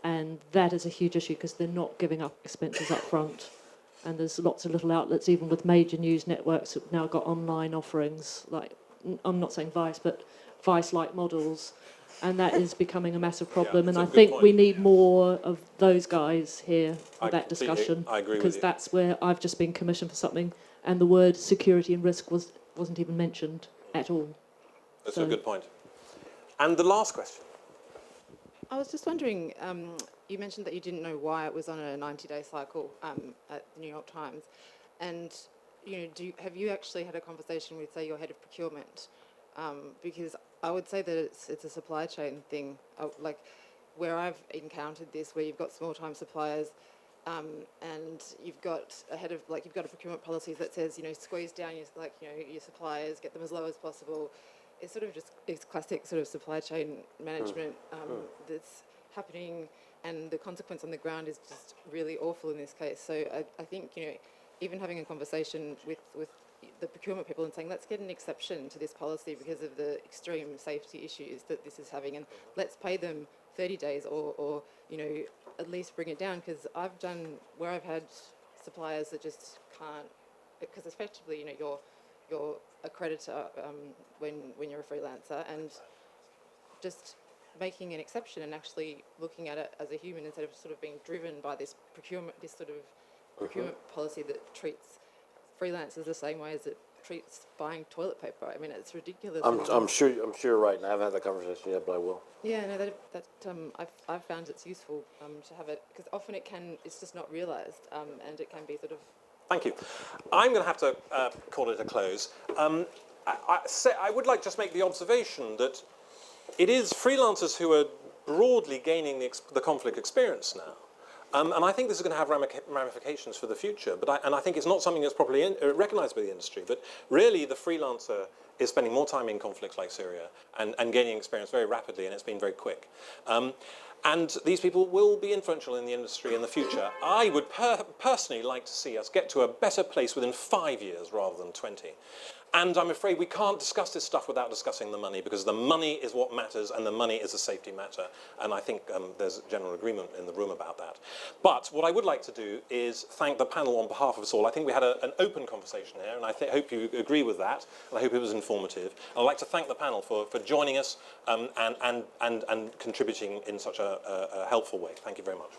And that is a huge issue because they're not giving up expenses up front. And there's lots of little outlets, even with major news networks, who've now got online offerings, like, I'm not saying Vice, but Vice-like models, and that is becoming a massive problem. And I think we need more of those guys here for that discussion. I agree with because you. that's where I've just been commissioned for something, and the word security and risk wasn't even mentioned at all. That's a good point. And the last question. I was just wondering, you mentioned that you didn't know why it was on a 90-day cycle at the New York Times, and have you actually had a conversation with, say, your head of procurement? Because I would say that it's a supply chain thing, like where I've encountered this, where you've got small-time suppliers, and you've got a head of, you've got a procurement policy that says, squeeze down your suppliers, get them as low as possible. It's sort of it's classic sort of supply chain management that's happening, and the consequence on the ground is just really awful in this case. So I think, even having a conversation with the procurement people and saying, let's get an exception to this policy because of the extreme safety issues that this is having, and let's pay them 30 days or at least bring it down, because I've done where I've had suppliers that just can't, because effectively, you're a creditor when you're a freelancer, and just making an exception and actually looking at it as a human instead of sort of being driven by this procurement policy that treats freelancers the same way as it treats buying toilet paper. I mean, it's ridiculous. I'm sure you're right, and I haven't had that conversation yet, but I will. Yeah, no, I've found it's useful to have it, because often it's just not realised, and it can be sort of. Thank you. I'm going to have to call it a close. I would like to just make the observation that it is freelancers who are broadly gaining the conflict experience now. And I think this is going to have ramifications for the future. And I think it's not something that's properly recognised by the industry. But really, the freelancer is spending more time in conflicts like Syria and gaining experience very rapidly, and it's been very quick. And these people will be influential in the industry in the future. I would personally like to see us get to a better place within 5 years rather than 20. And I'm afraid we can't discuss this stuff without discussing the money, because the money is what matters, and the money is a safety matter. And I think there's general agreement in the room about that. But what I would like to do is thank the panel on behalf of us all. I think we had an open conversation here, and I hope you agree with that, and I hope it was informative. And I'd like to thank the panel for joining us and contributing in such a helpful way. Thank you very much.